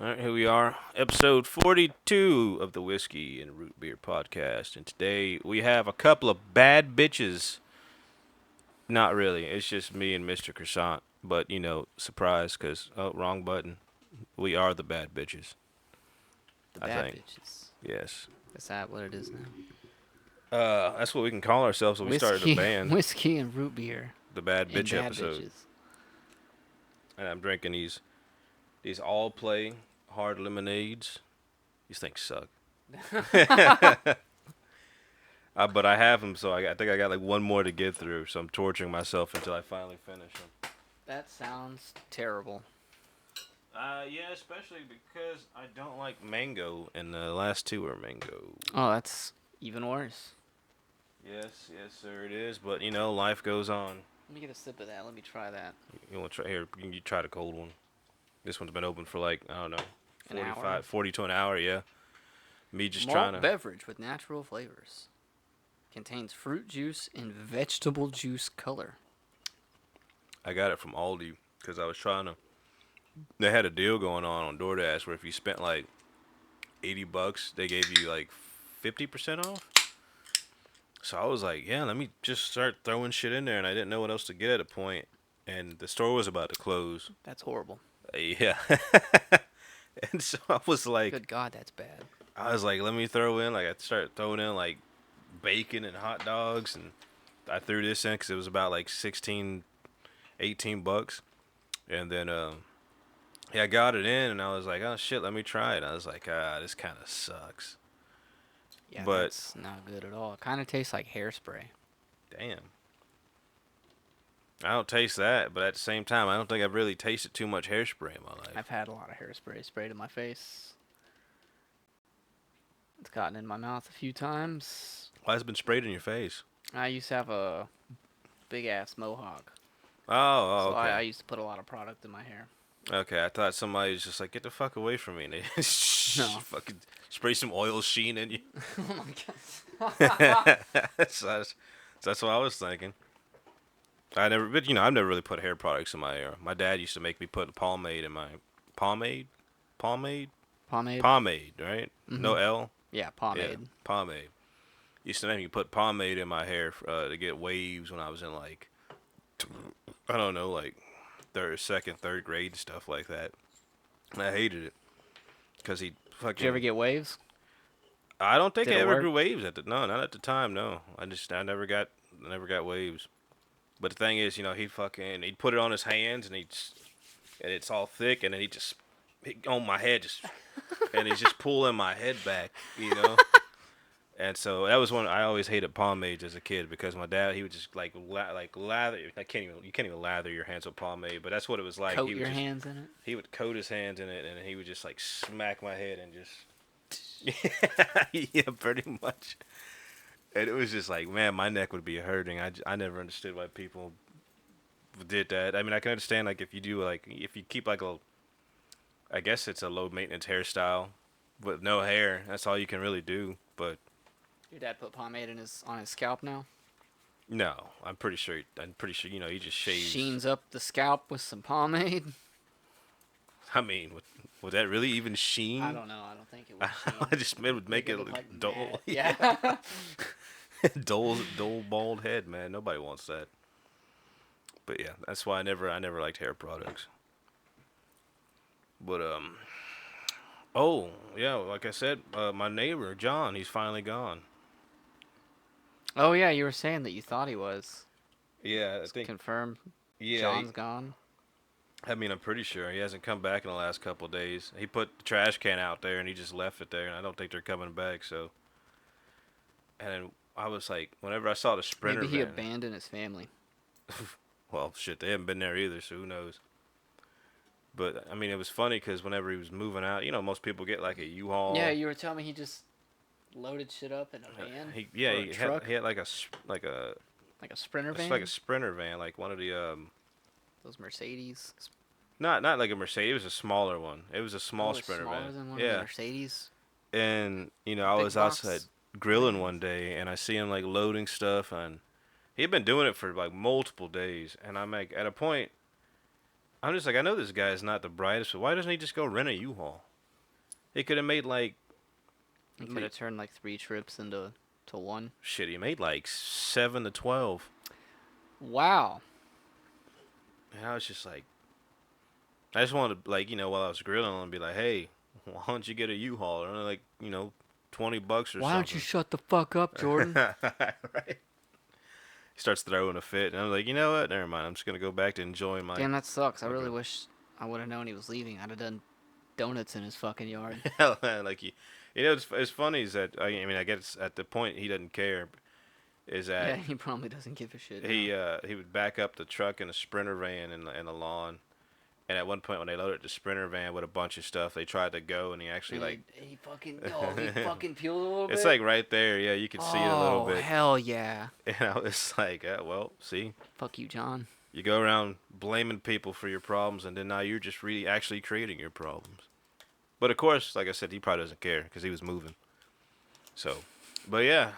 All right, here we are, episode 42 of the Whiskey and Root Beer podcast. And today we have a couple of bad bitches. Not really, it's just me and Mr. Croissant. But, surprise, because, wrong button. We are the bad bitches, The I bad think. bitches. Yes. Is that what it is now? That's what we can call ourselves when we started a Whiskey, band. whiskey and root beer The Bad and Bitch bad episode. bitches. And I'm drinking these all play hard lemonades. These things suck. But I have them, so I think I got like one more to get through. So I'm torturing myself until I finally finish them. That sounds terrible. Yeah, especially because I don't like mango, and the last two are mango. Oh, that's even worse. Yes, sir, it is. But life goes on. Let me get a sip of that. Let me try that. You want to try here? You try the cold one. This one's been open for like I don't know, An hour. 40 to an hour. Yeah. Me just Malt trying to. beverage with natural flavors. Contains fruit juice and vegetable juice color. I got it from Aldi because I was trying to. They had a deal going on DoorDash where if you spent like $80, they gave you like 50% off. So I was like, yeah, let me just start throwing shit in there, and I didn't know what else to get at a point, and the store was about to close. That's horrible. Yeah. And so I was like, Good God, that's bad. I was like, let me throw in, like I started throwing in like bacon and hot dogs, and I threw this in because it was about like 16, $18. And then yeah, I got it in, and I was like, oh shit, let me try it. I was like, this kind of sucks. Yeah, But that's not good at all. It kind of tastes like hairspray. damn, I don't taste that. But at the same time, I don't think I've really tasted too much hairspray in my life. I've had a lot of hairspray sprayed in my face. It's gotten in my mouth a few times. Why has it been sprayed in your face? I used to have a big ass mohawk. Oh, So okay. I used to put a lot of product in my hair. Okay, I thought somebody was just like, get the fuck away from me. And they No. fucking spray some oil sheen in you. Oh my god. That's what I was thinking. I've never really put hair products in my hair. My dad used to make me put pomade in my pomade, Pomade? pomade, right? No Mhm. L. Yeah, Yeah, pomade. pomade. Used to make me put pomade in my hair to get waves when I was in like, I don't know, like second, third grade and stuff like that. And I hated it because he fucking. Did you ever get waves? I don't think Did I it ever work? grew waves no, not at the time. No, I never got waves. But the thing is, he'd put it on his hands and and it's all thick, and then on my head and he's just pulling my head back. And so that was one I always hated pomades as a kid because my dad he would just like lather. You can't even lather your hands with pomade, but that's what it was like. Coat He would your just hands in it? he would coat his hands in it, and he would just like smack my head and just yeah, pretty much. And it was just like, man, my neck would be hurting. I never understood why people did that. I mean, I can understand like if you keep like I guess it's a low maintenance hairstyle with no hair. That's all you can really do. But Your dad put pomade on his scalp now? no, I'm pretty sure. He just shaves. Sheens up the scalp with some pomade? I mean, would that really even sheen? I don't know. I don't think it would It would make it look like dull. mad. Yeah. dull bald head, man. Nobody wants that. But yeah, that's why I never liked hair products. But oh yeah, like I said, my neighbor John, he's finally gone. Oh yeah, you were saying that you thought he was. Yeah, I It's think confirmed. yeah. John's gone. I mean, I'm pretty sure he hasn't come back in the last couple of days. He put the trash can out there and he just left it there, and I don't think they're coming back. So, and then I was like, whenever I saw the Sprinter Maybe he van, abandoned his family. well, shit, they haven't been there either, so who knows? But I mean, it was funny because whenever he was moving out, most people get like a U-Haul. Yeah, you were telling me he just loaded shit up in a van. He or a truck, had like a like a Sprinter van. it's like a Sprinter van, like one of the Those Mercedes. not like a Mercedes. It was a smaller one. It was a small Oh, it's Sprinter smaller van. than one of Yeah. the Mercedes. And I Big was box outside grilling vans. one day, and I see him like loading stuff, and he'd been doing it for like multiple days. And I'm like, at a point, I'm just like, I know this guy is not the brightest, but why doesn't he just go rent a U-Haul? He could have made like He could have turned like 3 trips into one. shit. He made like 7 to 12. Wow. And I was just like, I just wanted to, like, while I was grilling, I'd be like, hey, why don't you get a U-Haul? Or like, $20 or something. Why don't you shut the fuck up, Jordan? Right. He starts throwing a fit, and I'm like, you know what? Never mind. I'm just gonna go back to enjoying my. Damn, that sucks. I really wish I would have known he was leaving. I'd have done donuts in his fucking yard. Like it's funny is that I mean I guess at the point he doesn't care, is that Yeah, he probably doesn't give a shit. he would back up the truck in a Sprinter van in the lawn, and at one point when they loaded the Sprinter van with a bunch of stuff, they tried to go, and he actually he fucking peeled a little bit. it's like right there, yeah, you can see it a little bit. Oh hell yeah! And I was like, well, see, Fuck you, John. you go around blaming people for your problems, and then now you're just really actually creating your problems. But of course, like I said, he probably doesn't care because he was moving. So, but yeah,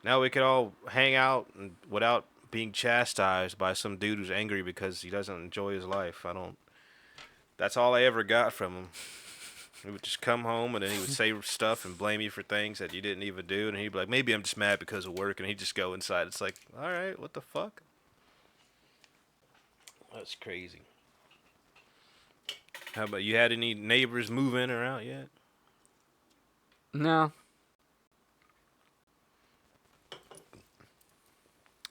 now we could all hang out and without being chastised by some dude who's angry because he doesn't enjoy his life. That's all I ever got from him. He would just come home and then he would say stuff and blame you for things that you didn't even do. And he'd be like, maybe I'm just mad because of work. And he'd just go inside. It's like, all right, what the fuck? That's crazy. How about you? Had any neighbors move in or out yet? No.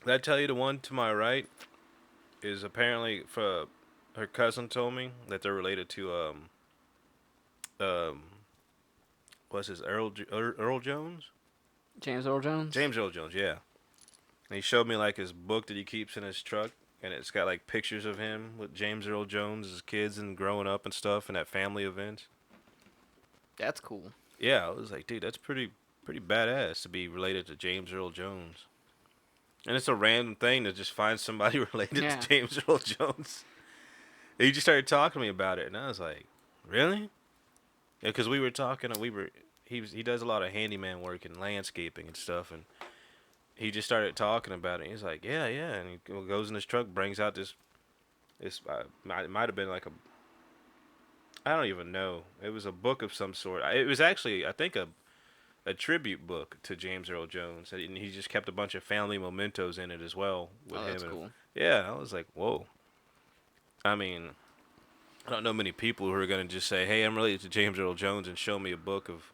Did I tell you the one to my right is apparently for her cousin told me that they're related to what's his Earl Jones? James Earl Jones? James Earl Jones, yeah. And he showed me like his book that he keeps in his truck, and it's got like pictures of him with James Earl Jones, his kids and growing up and stuff, and at family events. That's cool. Yeah, I was like, dude, that's pretty badass to be related to James Earl Jones. And it's a random thing to just find somebody related to James Earl Jones. He just started talking to me about it, and I was like, really? Yeah, because we were talking, he does a lot of handyman work and landscaping and stuff, and he just started talking about it. He's like, yeah, and he goes in his truck, brings out this it might have been like I don't even know. It was a book of some sort. It was actually, I think, a tribute book to James Earl Jones, and he just kept a bunch of family mementos in it as well with him. That's cool. Yeah, I was like, whoa. I mean, I don't know many people who are going to just say, hey, I'm related to James Earl Jones and show me a book of,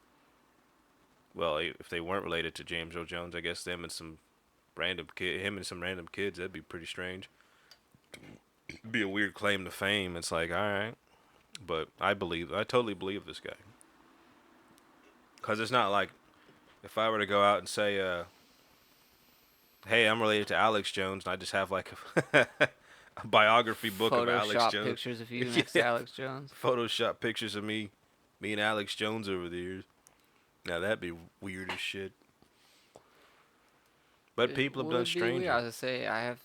well, if they weren't related to James Earl Jones, I guess him and some random kids, that'd be pretty strange. It'd be a weird claim to fame. It's like, all right. But I totally believe this guy. Because it's not like, if I were to go out and say, hey, I'm related to Alex Jones, and I just have like a biography book of Alex Jones. Photoshop pictures of you next to Alex Jones. Photoshop pictures of me and Alex Jones over the years. Now that'd be weird as shit. But people have done stranger. I was gonna say, I have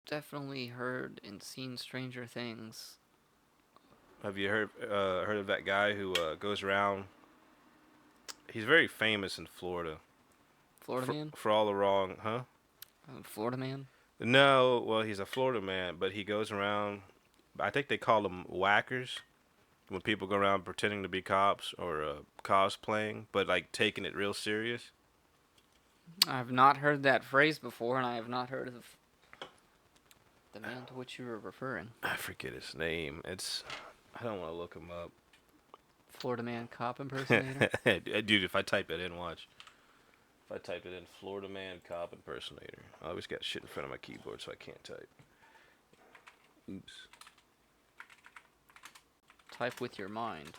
definitely heard and seen stranger things. Have you heard of that guy who goes around? He's very famous in Florida. Florida man? For all the wrong, huh? Florida man? No, well, he's a Florida man, but he goes around, I think they call them whackers, when people go around pretending to be cops or cosplaying, but like taking it real serious. I've not heard that phrase before, and I have not heard of the man to which you were referring. I forget his name. I don't want to look him up. Florida man cop impersonator? Dude, if I type it in, watch. If I type it in, Florida man cop impersonator. I always got shit in front of my keyboard, so I can't type. Oops. Type with your mind.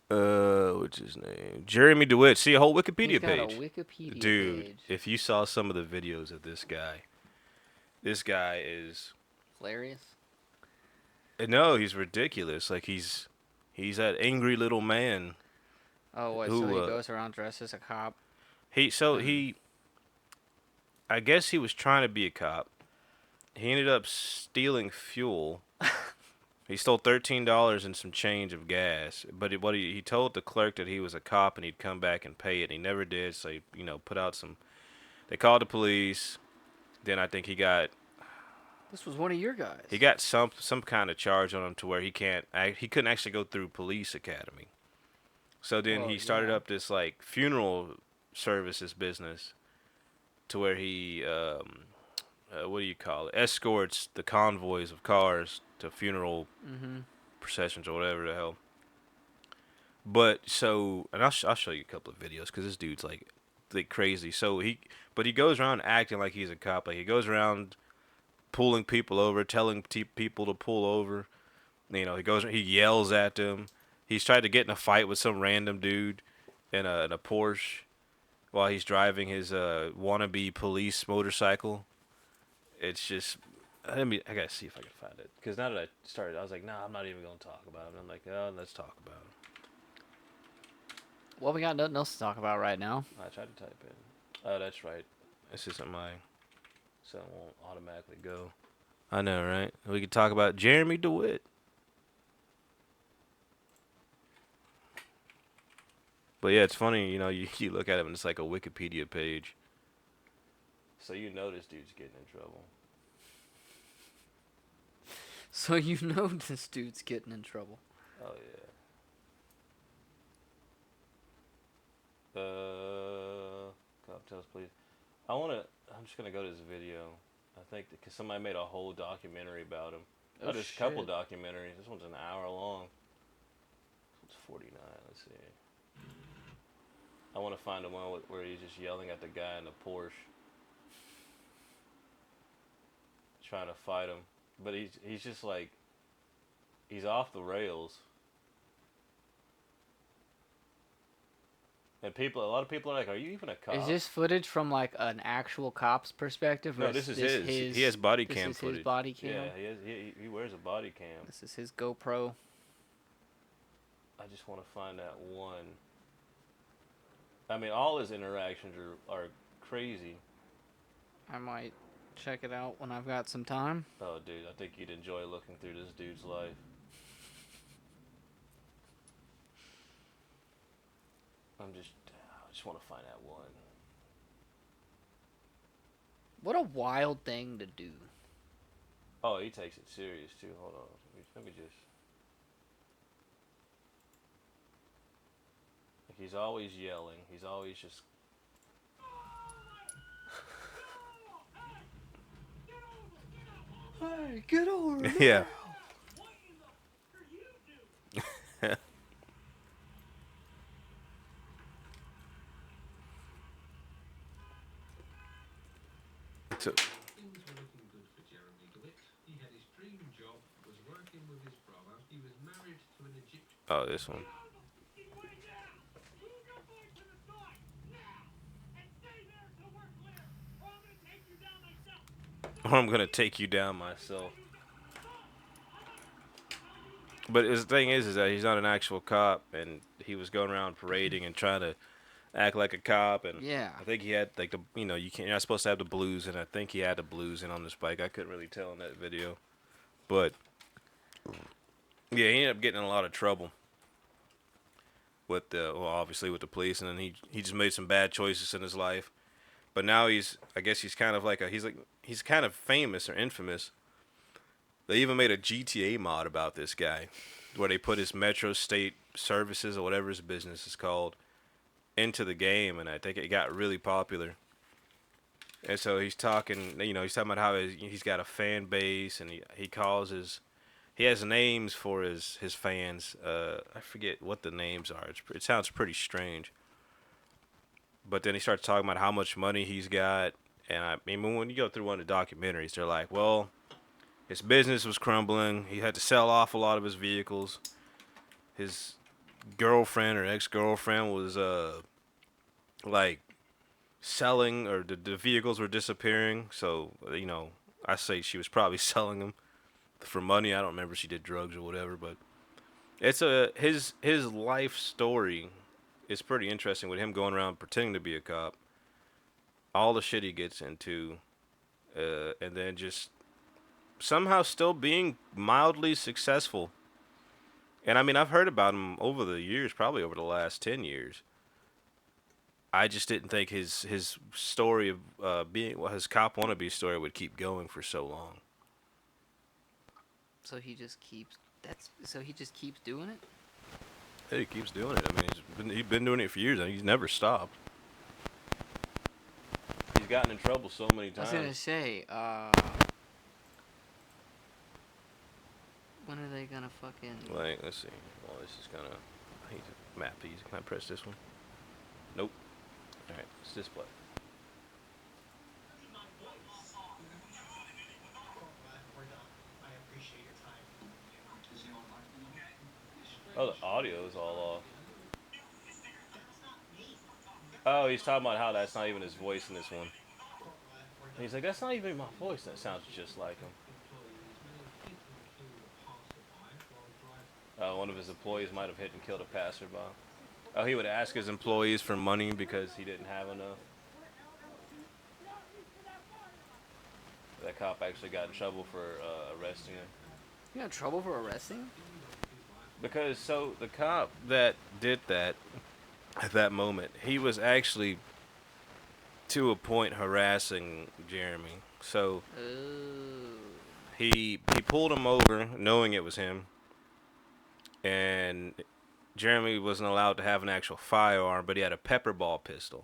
What's his name? Jeremy Dewitt. See a whole Wikipedia page. He's got a Wikipedia Dude, page. if you saw some of the videos of this guy is Hilarious? No, he's ridiculous. Like he's that angry little man. Oh, what? So he goes around dressed as a cop? I guess he was trying to be a cop. He ended up stealing fuel. He stole $13 and some change of gas. But he told the clerk that he was a cop and he'd come back and pay it. He never did. So he, put out some. They called the police. Then I think he got. This was one of your guys. He got some kind of charge on him to where he couldn't actually go through police academy. So then Well, he started yeah. up this like funeral services business to where he what do you call it? Escorts the convoys of cars to funeral Mm-hmm. processions or whatever the hell. But so, and I'll show you a couple of videos because this dude's like crazy. But he goes around acting like he's a cop. Like he goes around pulling people over, telling people to pull over. You know, he yells at them. He's tried to get in a fight with some random dude in a Porsche while he's driving his wannabe police motorcycle. It's just, I gotta see if I can find it because now that I started, I was like, nah, I'm not even gonna talk about it. I'm like, oh, let's talk about it. Well, we got nothing else to talk about right now. I tried to type in. Oh, that's right. This isn't mine, so it won't automatically go. I know, right? We could talk about Jeremy Dewitt. But yeah, it's funny, you know, you look at him and it's like a Wikipedia page. So you know this dude's getting in trouble. So you know this dude's getting in trouble. Oh yeah. Cocktails, please. I'm just gonna go to this video. I think because somebody made a whole documentary about him. Oh, There's a couple shit. documentaries. This one's an hour long. This one's 49. Let's see. I want to find the one where he's just yelling at the guy in the Porsche, trying to fight him. But he's just like he's off the rails. And a lot of people are like, "Are you even a cop?" Is this footage from like an actual cop's perspective? Or No, this is his. He has body cam footage. This is his body cam. Yeah, he wears a body cam. This is his GoPro. I just want to find that one. I mean, all his interactions are crazy. I might check it out when I've got some time. Oh, dude, I think you'd enjoy looking through this dude's life. I just want to find that one. What a wild thing to do. Oh, he takes it serious too. Hold on, let me just. Like he's always yelling. He's always just. Hey, get over here. Yeah. So, Things were looking good for Jeremy Dewitt. He had his dream job, was working with his brother. He was married to an Egyptian. oh, this one. Or I'm gonna take you down myself. But the thing is that he's not an actual cop, and he was going around parading and trying to act like a cop. And Yeah. I think he had like you're not supposed to have the blues, and I think he had the blues in on this bike. I couldn't really tell in that video, but yeah, he ended up getting in a lot of trouble with obviously with the police, and then he just made some bad choices in his life. But now I guess he's kind of like he's kind of famous or infamous. They even made a GTA mod about this guy, where they put his Metro State Services or whatever his business is called into the game, and I think it got really popular. And so he's talking about how he's got a fan base, and he has names for his fans. I forget what the names are. It sounds pretty strange. But then he starts talking about how much money he's got, and I mean when you go through one of the documentaries, they're like, well, his business was crumbling. He had to sell off a lot of his vehicles. His girlfriend or ex-girlfriend was like selling, or the vehicles were disappearing. So I say she was probably selling them for money. I don't remember if she did drugs or whatever, but it's his life story is pretty interesting with him going around pretending to be a cop. All the shit he gets into, and then just somehow still being mildly successful. And I mean, I've heard about him over the years, probably over the last 10 years. I just didn't think his story of being his cop wannabe story would keep going for so long. So he just keeps. So he just keeps doing it. He keeps doing it. I mean, he's been doing it for years, and he's never stopped. He's gotten in trouble so many I was gonna times. say, when are they gonna fucking? Like, let's see. Well, this is gonna. I need to map these. Can I press this one? Nope. All right, it's this button. Oh, the audio is all off. Oh, he's talking about how that's not even his voice in this one. He's like, that's not even my voice. That sounds just like him. One of his employees might have hit and killed a passerby. Oh, he would ask his employees for money because he didn't have enough. That cop actually got in trouble for arresting him. You got in trouble for arresting? Because, so, the cop that did that at that moment, he was actually, to a point, harassing Jeremy. So, he pulled him over knowing it was him. And Jeremy wasn't allowed to have an actual firearm, but he had a pepper ball pistol.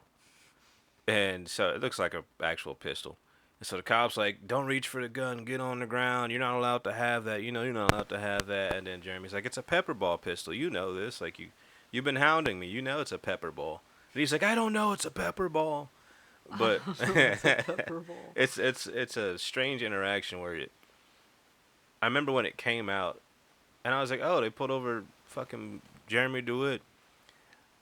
And so it looks like an actual pistol. And so the cop's like, don't reach for the gun, get on the ground. You're not allowed to have that. You know, you're not allowed to have that. And then Jeremy's like, it's a pepper ball pistol. You know this. Like, you've been hounding me. You know it's a pepper ball. And he's like, I don't know it's a pepper ball. But It's a pepper ball. it's a strange interaction where I remember when it came out, and I was like, oh, they pulled over fucking Jeremy Dewitt.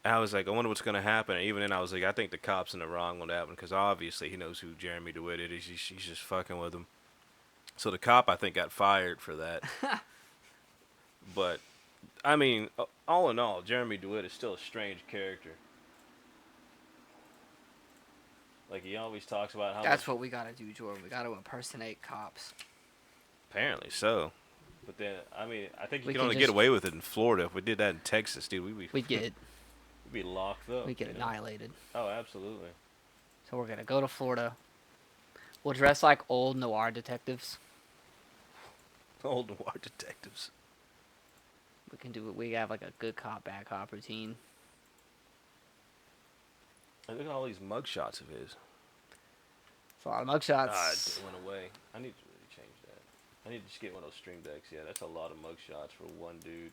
And I was like, I wonder what's going to happen. And even then, I was like, I think the cop's in the wrong on that one, because obviously he knows who Jeremy Dewitt is. He's just fucking with him. So the cop, I think, got fired for that. But, I mean, all in all, Jeremy Dewitt is still a strange character. Like, he always talks about how... That's what we gotta do, Jordan. We gotta impersonate cops. Apparently so. But then, I mean, I think you We can can only just- get away with it in Florida. If we did that in Texas, dude, We'd get we'd be locked up. we get you know? annihilated. Oh, absolutely. So we're gonna go to Florida. We'll dress like old noir detectives. Old noir detectives. We can do it. We have like a good cop, bad cop routine. And look at all these mugshots of his. It's a lot of mugshots. It went away. I need to really change that. I need to just get one of those stream decks. Yeah, that's a lot of mugshots for one dude.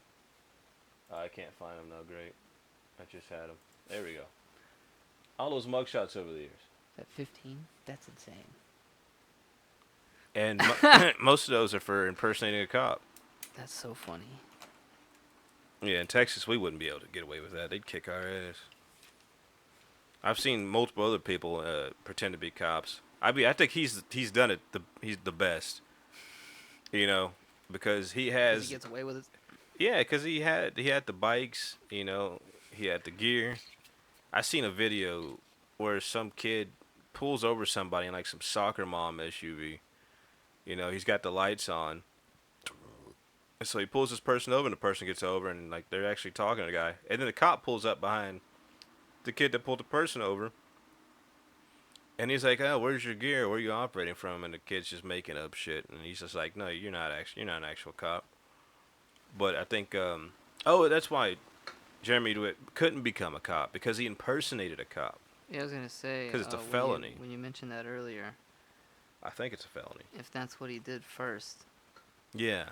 I can't find them now. Great. I just had them. There we go. All those mugshots over the years. Is that 15? That's insane. And most of those are for impersonating a cop. That's so funny. Yeah, in Texas, we wouldn't be able to get away with that. They'd kick our ass. I've seen multiple other people pretend to be cops. I think he's done it. He's the best. You know, because he 'Cause has. he gets away with it. Yeah, because he had the bikes. You know, he had the gear. I seen a video where some kid pulls over somebody in like some soccer mom SUV. You know, he's got the lights on. And so he pulls this person over, and the person gets over, and like they're actually talking to the guy. And then the cop pulls up behind the kid that pulled the person over. And he's like, "Oh, where's your gear? Where are you operating from?" And the kid's just making up shit. And he's just like, "No, you're not an actual cop." But I think, that's why Jeremy Dewitt couldn't become a cop, because he impersonated a cop. Yeah, I was gonna say. 'Cause it's a felony. When you mentioned that earlier, I think it's a felony. if that's what he did first, Yeah.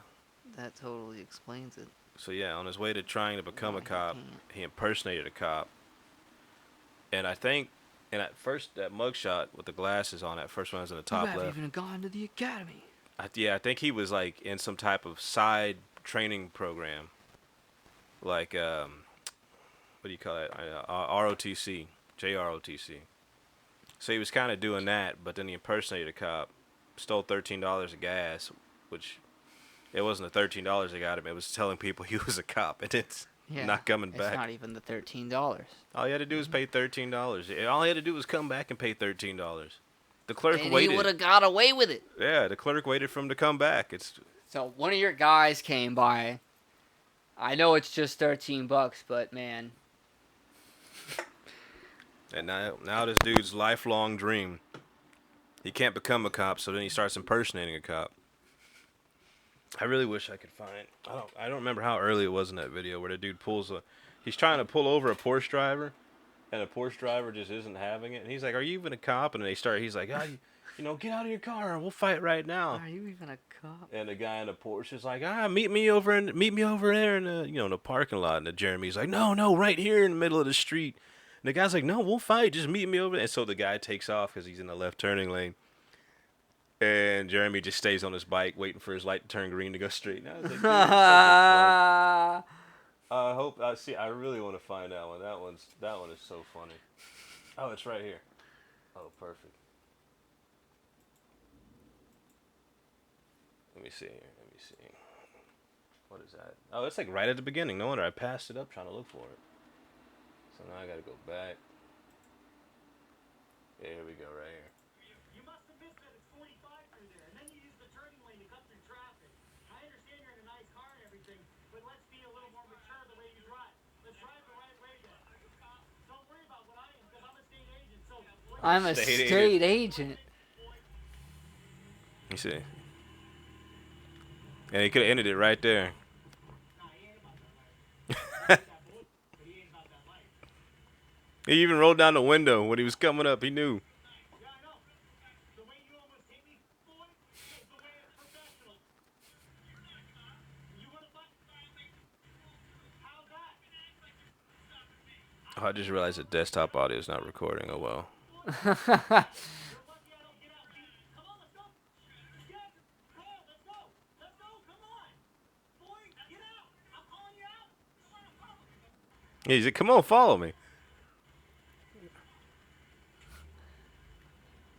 that totally explains it. So yeah, on his way to trying to become Why a he cop, can't. he impersonated a cop. And I think, and at first, that mugshot with the glasses on, that first one was in the top you haven't left. even gone to the academy. I think he was like in some type of side training program, like what do you call it? ROTC, JROTC. So he was kind of doing that, but then he impersonated a cop, stole $13 of gas, which it wasn't the $13 that got him. It was telling people he was a cop, and it's Yeah, not coming it's back. not even the $13. All he had to do was pay $13. All he had to do was come back and pay $13. The clerk And waited. he would have got away with it. Yeah, the clerk waited for him to come back. So one of your guys came by. I know it's just $13, but man, And now this dude's lifelong dream. He can't become a cop, so then he starts impersonating a cop. I really wish I could find. I don't remember how early it was in that video where the dude pulls a. He's trying to pull over a Porsche driver, and the Porsche driver just isn't having it. And he's like, "Are you even a cop?" And they start. He's like, get out of your car and we'll fight right now." Are you even a cop? And the guy in the Porsche is like, meet me over there in the in the parking lot. And the Jeremy's like, no, right here in the middle of the street. And the guy's like, no, we'll fight. Just meet me over there. And so the guy takes off because he's in the left turning lane. And Jeremy just stays on his bike waiting for his light to turn green to go straight. And I was like, dude, that's fucking funny. I really want to find that one. That one is so funny. Oh, it's right here. Oh, perfect. Let me see here. What is that? Oh, it's like right at the beginning. No wonder I passed it up trying to look for it. So now I gotta go back. Yeah, here we go, right here. You must have missed that it's 45 through there, and then you use the turning lane to cut through traffic. I understand you're in a nice car and everything, but let's be a little more mature the way you drive. Let's drive the right way then. Don't worry about what I am, because I'm a state agent, so... I'm a state agent. You see? And he could have ended it right there. He even rolled down the window when he was coming up. He knew. Yeah, I know. The way you almost hit me, boy, is the way it's professional. You want to fight? How's that? Oh, I just realized the desktop audio is not recording. Oh well. You're lucky I don't get out beat. Come on, let's go. Yes, Carl, let's go. Let's go, come on. Boy, get out. I'm calling you out. Yeah, he's like, "Come on, follow me."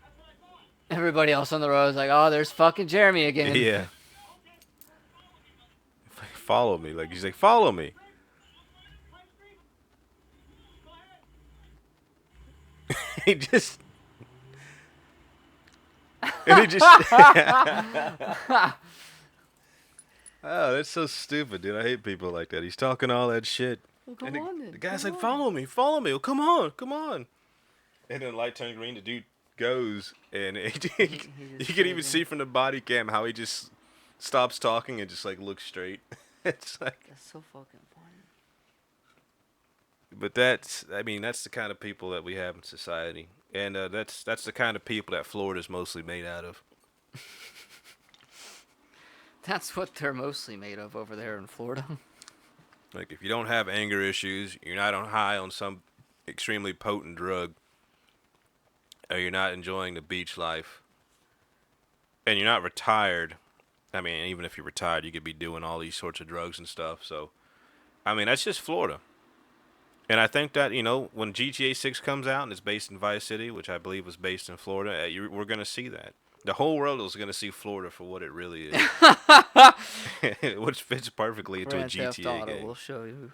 That's what I thought. Everybody else on the road is like, oh, there's fucking Jeremy again. Yeah. Follow me. Like he's like, "Follow me." Go ahead. He just. And he just. Oh, that's so stupid, dude. I hate people like that. He's talking all that shit. Well, come And on then. the guy's come like, on. follow me. Oh, come on. And then the light turned green, the dude goes, and you can even see from the body cam how he just stops talking and just like looks straight. It's like, That's so fucking funny. but that's the kind of people that we have in society, and that's the kind of people that Florida's mostly made out of. That's what they're mostly made of over there in Florida. Like if you don't have anger issues, you're not on high on some extremely potent drug, or you're not enjoying the beach life, and you're not retired. I mean, even if you're retired, you could be doing all these sorts of drugs and stuff. So, I mean, that's just Florida. And I think that, when GTA 6 comes out and it's based in Vice City, which I believe was based in Florida, we're going to see that. The whole world is going to see Florida for what it really is. Which fits perfectly into a Grand Theft GTA Auto game. will show you.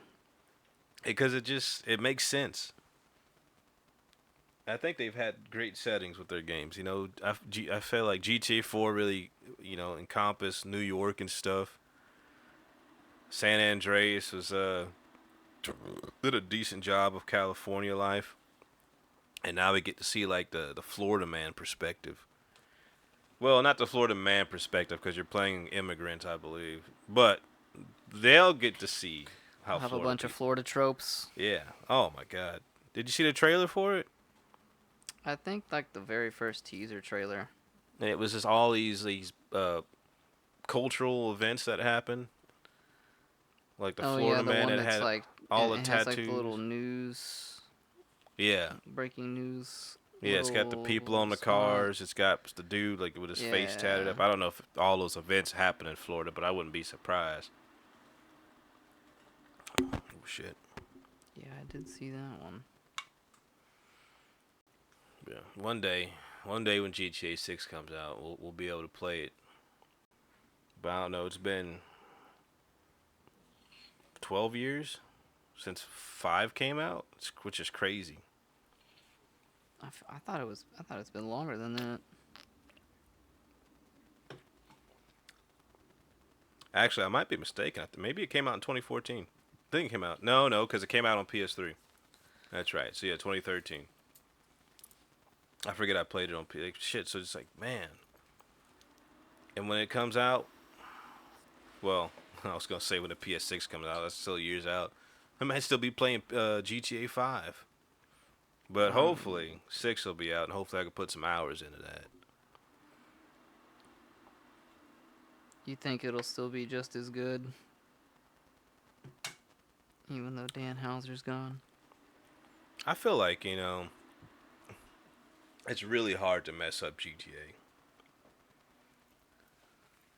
Because it makes sense. I think they've had great settings with their games. I feel like GTA 4 really, encompassed New York and stuff. San Andreas did a decent job of California life. And now we get to see like the Florida man perspective. Well, not the Florida man perspective because you're playing immigrants, I believe. But they'll get to see how I'll have Florida a bunch of people- Florida tropes. Yeah. Oh my God. Did you see the trailer for it? I think like the very first teaser trailer. And it was just all these cultural events that happened. Like the Florida the man one that that's had like all the it has like tattoos. the little news, Yeah. breaking news. Yeah, it's got the people on the spot. cars. It's got the dude like with his face tatted Yeah. up. I don't know if all those events happen in Florida, but I wouldn't be surprised. Oh shit. Yeah, I did see that one. Yeah. One day when GTA 6 comes out, we'll be able to play it. But I don't know. It's been 12 years since 5 came out, which is crazy. I thought it's been longer than that. Actually, I might be mistaken. Maybe it came out in 2014. I think it came out. No, because it came out on PS3. That's right. So yeah, 2013. I forget I played it on PS. Shit. So it's like, man. And when it comes out, Well, I was gonna say when the PS6 comes out, that's still years out. I might still be playing GTA 5, but hopefully 6 will be out, and hopefully I can put some hours into that. You think it'll still be just as good, even though Dan Houser's gone? I feel like it's really hard to mess up GTA.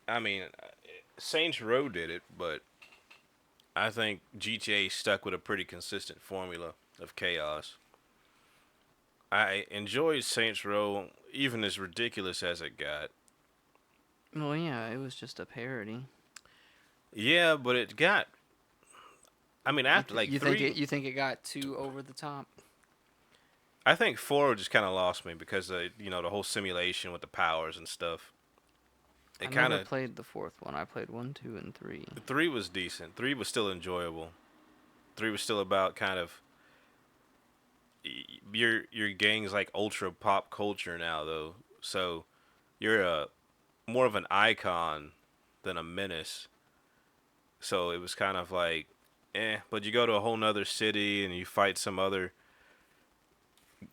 I mean, Saints Row did it, but I think GTA stuck with a pretty consistent formula of chaos. I enjoyed Saints Row, even as ridiculous as it got. Well, yeah, it was just a parody. Yeah, but it got. I mean, after like you 3, you think it got too over the top? I think 4 just kind of lost me because the whole simulation with the powers and stuff. I It kind never of played the fourth one. I played 1, 2, and 3. 3 was decent. 3 was still enjoyable. 3 was still about kind of your gang's like ultra pop culture now though. So you're more of an icon than a menace. So it was kind of like, but you go to a whole nother city and you fight some other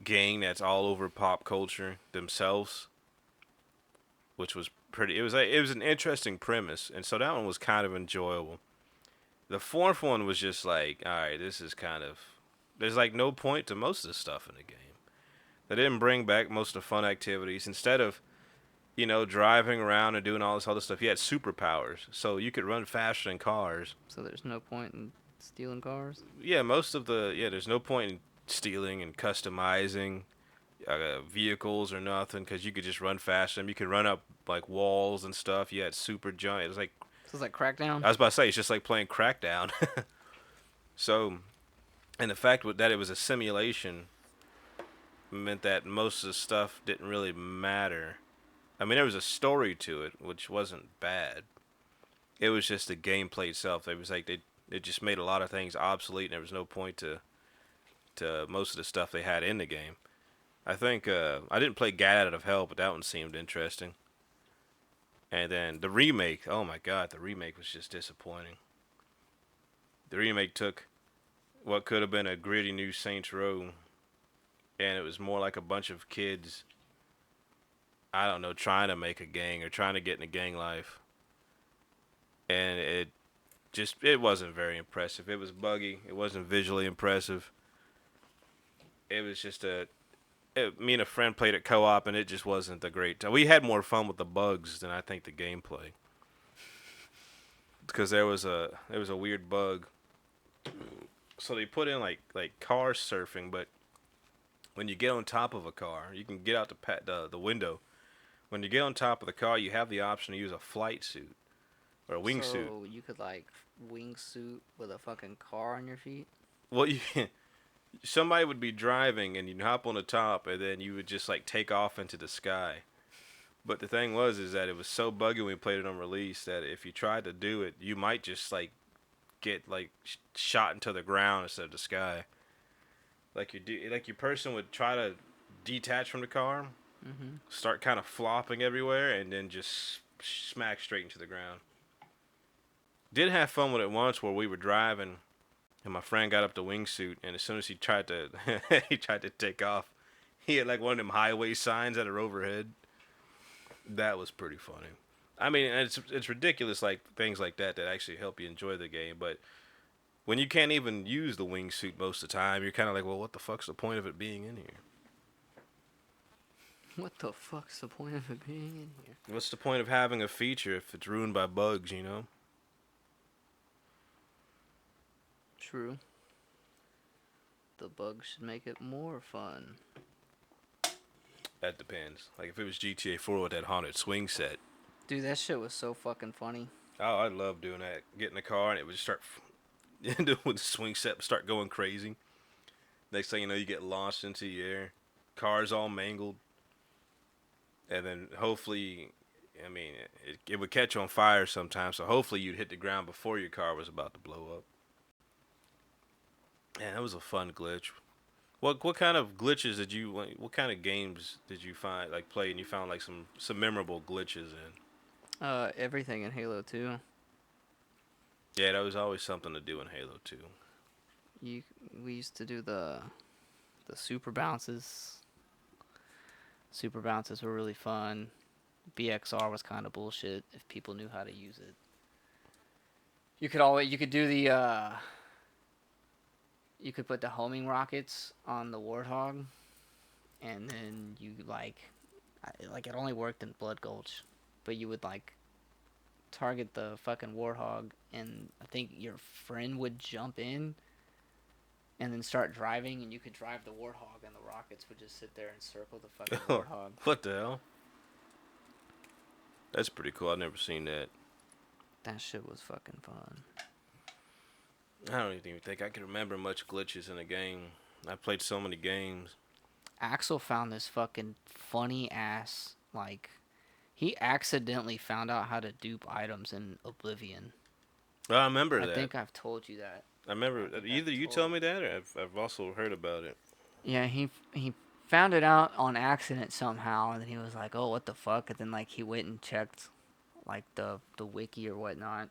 gang that's all over pop culture themselves, which was pretty. It was an interesting premise, and so that one was kind of enjoyable. The fourth one was just like, all right, this is kind of. There's like no point to most of the stuff in the game. They didn't bring back most of the fun activities. Instead of driving around and doing all this other stuff, you had superpowers, so you could run faster than cars. So there's no point in stealing cars? Yeah, there's no point in stealing and customizing vehicles or nothing because you could just run faster. And you could run up like walls and stuff. You had super jump. It was like So it's like Crackdown? I was about to say, it's just like playing Crackdown. So, and the fact that it was a simulation meant that most of the stuff didn't really matter. I mean, there was a story to it, which wasn't bad. It was just the gameplay itself. It was like they just made a lot of things obsolete, and there was no point to most of the stuff they had in the game. I think I didn't play Get Out of Hell, but that one seemed interesting. And then the remake, oh my god, the remake was just disappointing. The remake took what could have been a gritty new Saints Row, and it was more like a bunch of kids, I don't know, trying to make a gang or trying to get into gang life. And it wasn't very impressive. It was buggy. It wasn't visually impressive. It was just me and a friend played it co-op, and it just wasn't the great. We had more fun with the bugs than I think the gameplay. Because there was a weird bug. So they put in like car surfing, but when you get on top of a car, you can get out the window. When you get on top of the car, you have the option to use a flight suit or a wingsuit. So you could like wingsuit with a fucking car on your feet? Well, somebody would be driving and you'd hop on the top and then you would just like take off into the sky. But the thing is that it was so buggy when we played it on release that if you tried to do it, you might just like get like shot into the ground instead of the sky. Like your person would try to detach from the car, start kind of flopping everywhere, and then just smack straight into the ground. Did have fun with it once where we were driving, and my friend got up the wingsuit, and as soon as he tried to take off, he had like one of them highway signs that are overhead. That was pretty funny. I mean, it's ridiculous, like things like that actually help you enjoy the game. But when you can't even use the wingsuit most of the time, you're kind of like, well, what the fuck's the point of it being in here? What the fuck's the point of it being in here? What's the point of having a feature if it's ruined by bugs, you know? True. The bugs should make it more fun. That depends. Like if it was GTA 4 with that haunted swing set. Dude, that shit was so fucking funny. Oh, I love doing that. Get in the car and it would just start with the swing set start going crazy. Next thing you know, you get launched into the air. Cars all mangled. And then hopefully, I mean, it would catch on fire sometimes. So hopefully you'd hit the ground before your car was about to blow up. Man, that was a fun glitch. What kind of glitches what kind of games did you find, like, play and you found, like, some memorable glitches in? Everything in Halo 2. Yeah, that was always something to do in Halo 2. You we used to do the super bounces. Super bounces were really fun. BXR was kind of bullshit if people knew how to use it. You could do the you could put the homing rockets on the Warthog, and then you like it only worked in Blood Gulch, but you would like target the fucking Warthog, and I think your friend would jump in and then start driving, and you could drive the Warthog, and the rockets would just sit there and circle the fucking Warthog. What the hell? That's pretty cool. I've never seen that. That shit was fucking fun. I don't even think I can remember much glitches in a game. I played so many games. Axel found this fucking funny ass, like, he accidentally found out how to dupe items in Oblivion. Well, I remember I that. think I've told you that. I remember think either I've you told- told me that or I've also heard about it. Yeah, he found it out on accident somehow, and then he was like, "Oh, what the fuck?" And then like he went and checked, like the wiki or whatnot,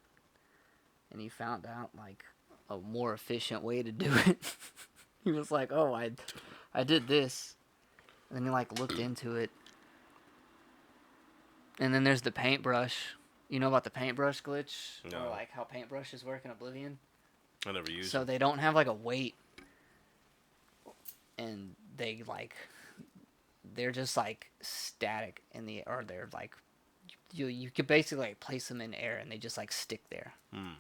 and he found out like a more efficient way to do it. He was like, "Oh, I did this," and then he like looked into it. And then there's the paintbrush. You know about the paintbrush glitch? No. Or like how paintbrushes work in Oblivion? I never used So it. they don't have like a weight, and they're just like static in the, or they're like, you could basically like place them in air and they just like stick there.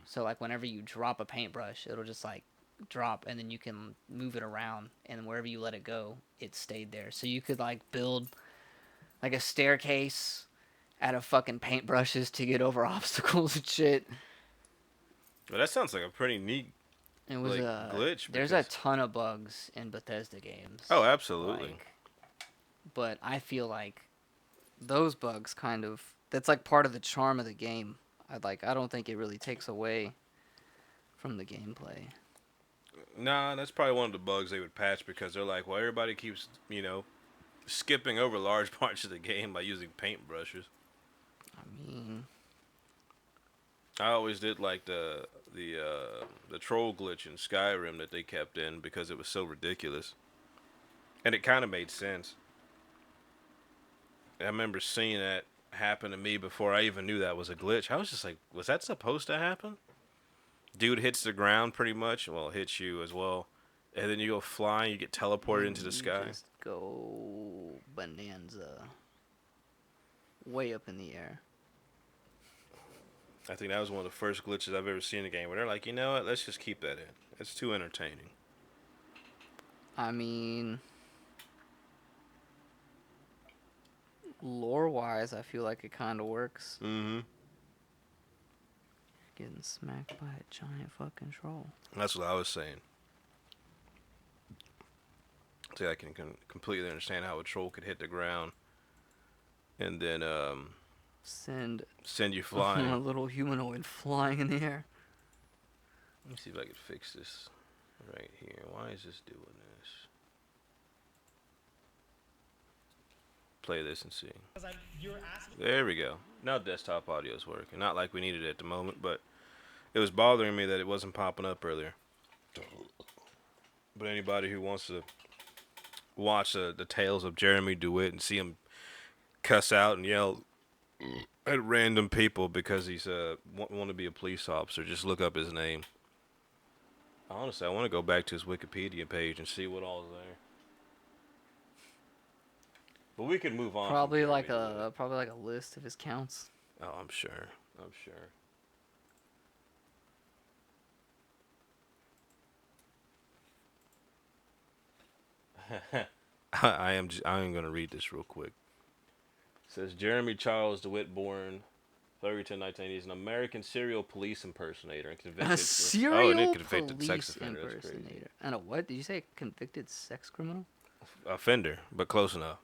So like whenever you drop a paintbrush, it'll just like drop, and then you can move it around, and wherever you let it go, it stayed there. So you could like build like a staircase out of fucking paintbrushes to get over obstacles and shit. But that sounds like a pretty neat. It was Like, a glitch, There's because- a ton of bugs in Bethesda games. Oh, absolutely. Like, but I feel like those bugs kind of, that's like part of the charm of the game. I don't think it really takes away from the gameplay. Nah, that's probably one of the bugs they would patch because they're like, well, everybody keeps, skipping over large parts of the game by using paintbrushes. I mean, I always did like the troll glitch in Skyrim that they kept in because it was so ridiculous, and it kind of made sense. I remember seeing that happen to me before I even knew that was a glitch. I was just like, was that supposed to happen? Dude hits the ground pretty much. Well, hits you as well, and then you go flying. You get teleported into the you sky. just go bonanza, way up in the air. I think that was one of the first glitches I've ever seen in a game where they're like, you know what? Let's just keep that in. It's too entertaining. I mean, lore-wise, I feel like it kind of works. Mm-hmm. Getting smacked by a giant fucking troll. That's what I was saying. See, I can completely understand how a troll could hit the ground and then Send send you a flying. little humanoid flying in the air. Let me see if I can fix this right here. Why is this doing this? Play this and see. There we go. Now desktop audio is working. Not like we needed it at the moment, but it was bothering me that it wasn't popping up earlier. But anybody who wants to watch the tales of Jeremy Dewitt and see him cuss out and yell at random people because he's want to be a police officer, just look up his name. Honestly, I want to go back to his Wikipedia page and see what all is there. But we can move on. from Probably like Jeremy Dewitt. a list of his counts. Oh, I'm sure. I am going to read this real quick. It says Jeremy Charles DeWitt, born February 10, 1980, is an American serial police impersonator and convicted. A serial and convicted police sex offender. That's crazy. impersonator. And a what? Did you say convicted sex criminal? Offender, but close enough.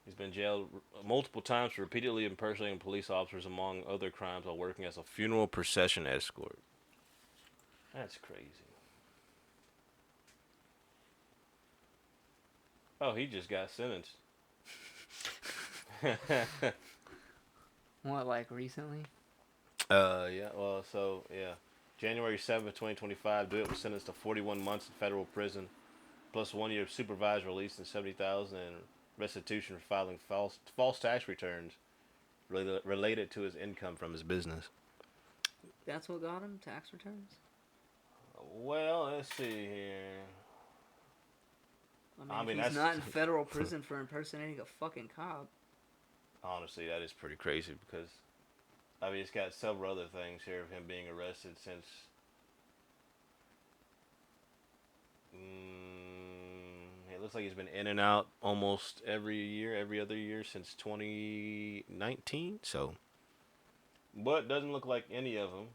He's been jailed multiple times for repeatedly impersonating police officers, among other crimes, while working as a funeral procession escort. That's crazy. Oh, he just got sentenced. What, like recently? Yeah. Well, so yeah, January 7th, 2025, Dewitt was sentenced to 41 months in federal prison, plus 1 year of supervised release and 70,000 in restitution for filing false tax returns related to his income from his business. That's what got him tax returns. Well, let's see here. I mean, if he's that's not in federal prison for impersonating a fucking cop. honestly that is pretty crazy because it's got several other things here of him being arrested since. It looks like he's been in and out almost every year, every other year since 2019. So, but doesn't look like any of them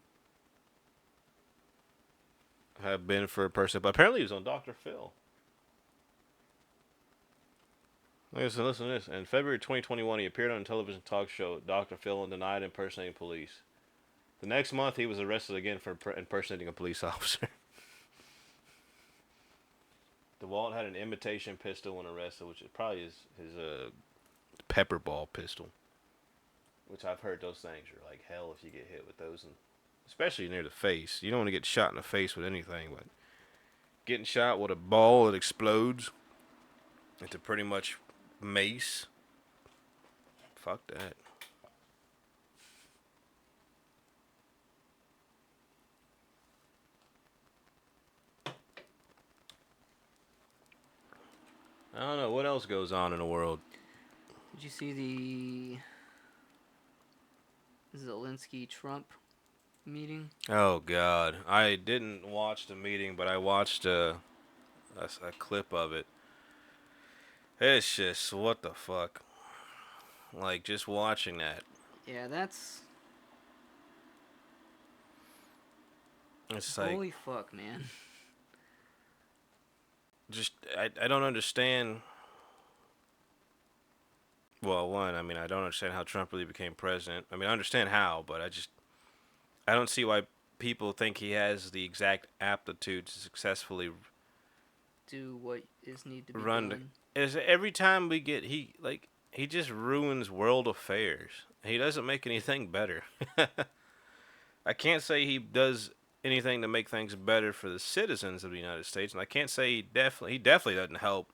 have been for a person. But apparently he was on Dr. Phil. Listen to this. In February 2021, he appeared on a television talk show, Dr. Phil, and denied impersonating police. The next month, he was arrested again for impersonating a police officer. DeWalt had an imitation pistol when arrested, which is probably his pepper ball pistol. Which I've heard those things are like hell if you get hit with those, and especially near the face. You don't want to get shot in the face with anything, but getting shot with a ball that explodes into pretty much mace. Fuck that. I don't know what else goes on in the world. Did you see the Zelensky-Trump meeting? Oh God, I didn't watch the meeting, but I watched a clip of it. It's just what the fuck. Like just watching that. Yeah, that's It's like holy fuck, man. just I don't understand. Well, one, I don't understand how Trump really became president. I understand how, but I don't see why people think he has the exact aptitude to successfully Do what is need to be run. done. Is every time we get he just ruins world affairs. He doesn't make anything better. I can't say he does anything to make things better for the citizens of the United States, and I can't say he definitely doesn't help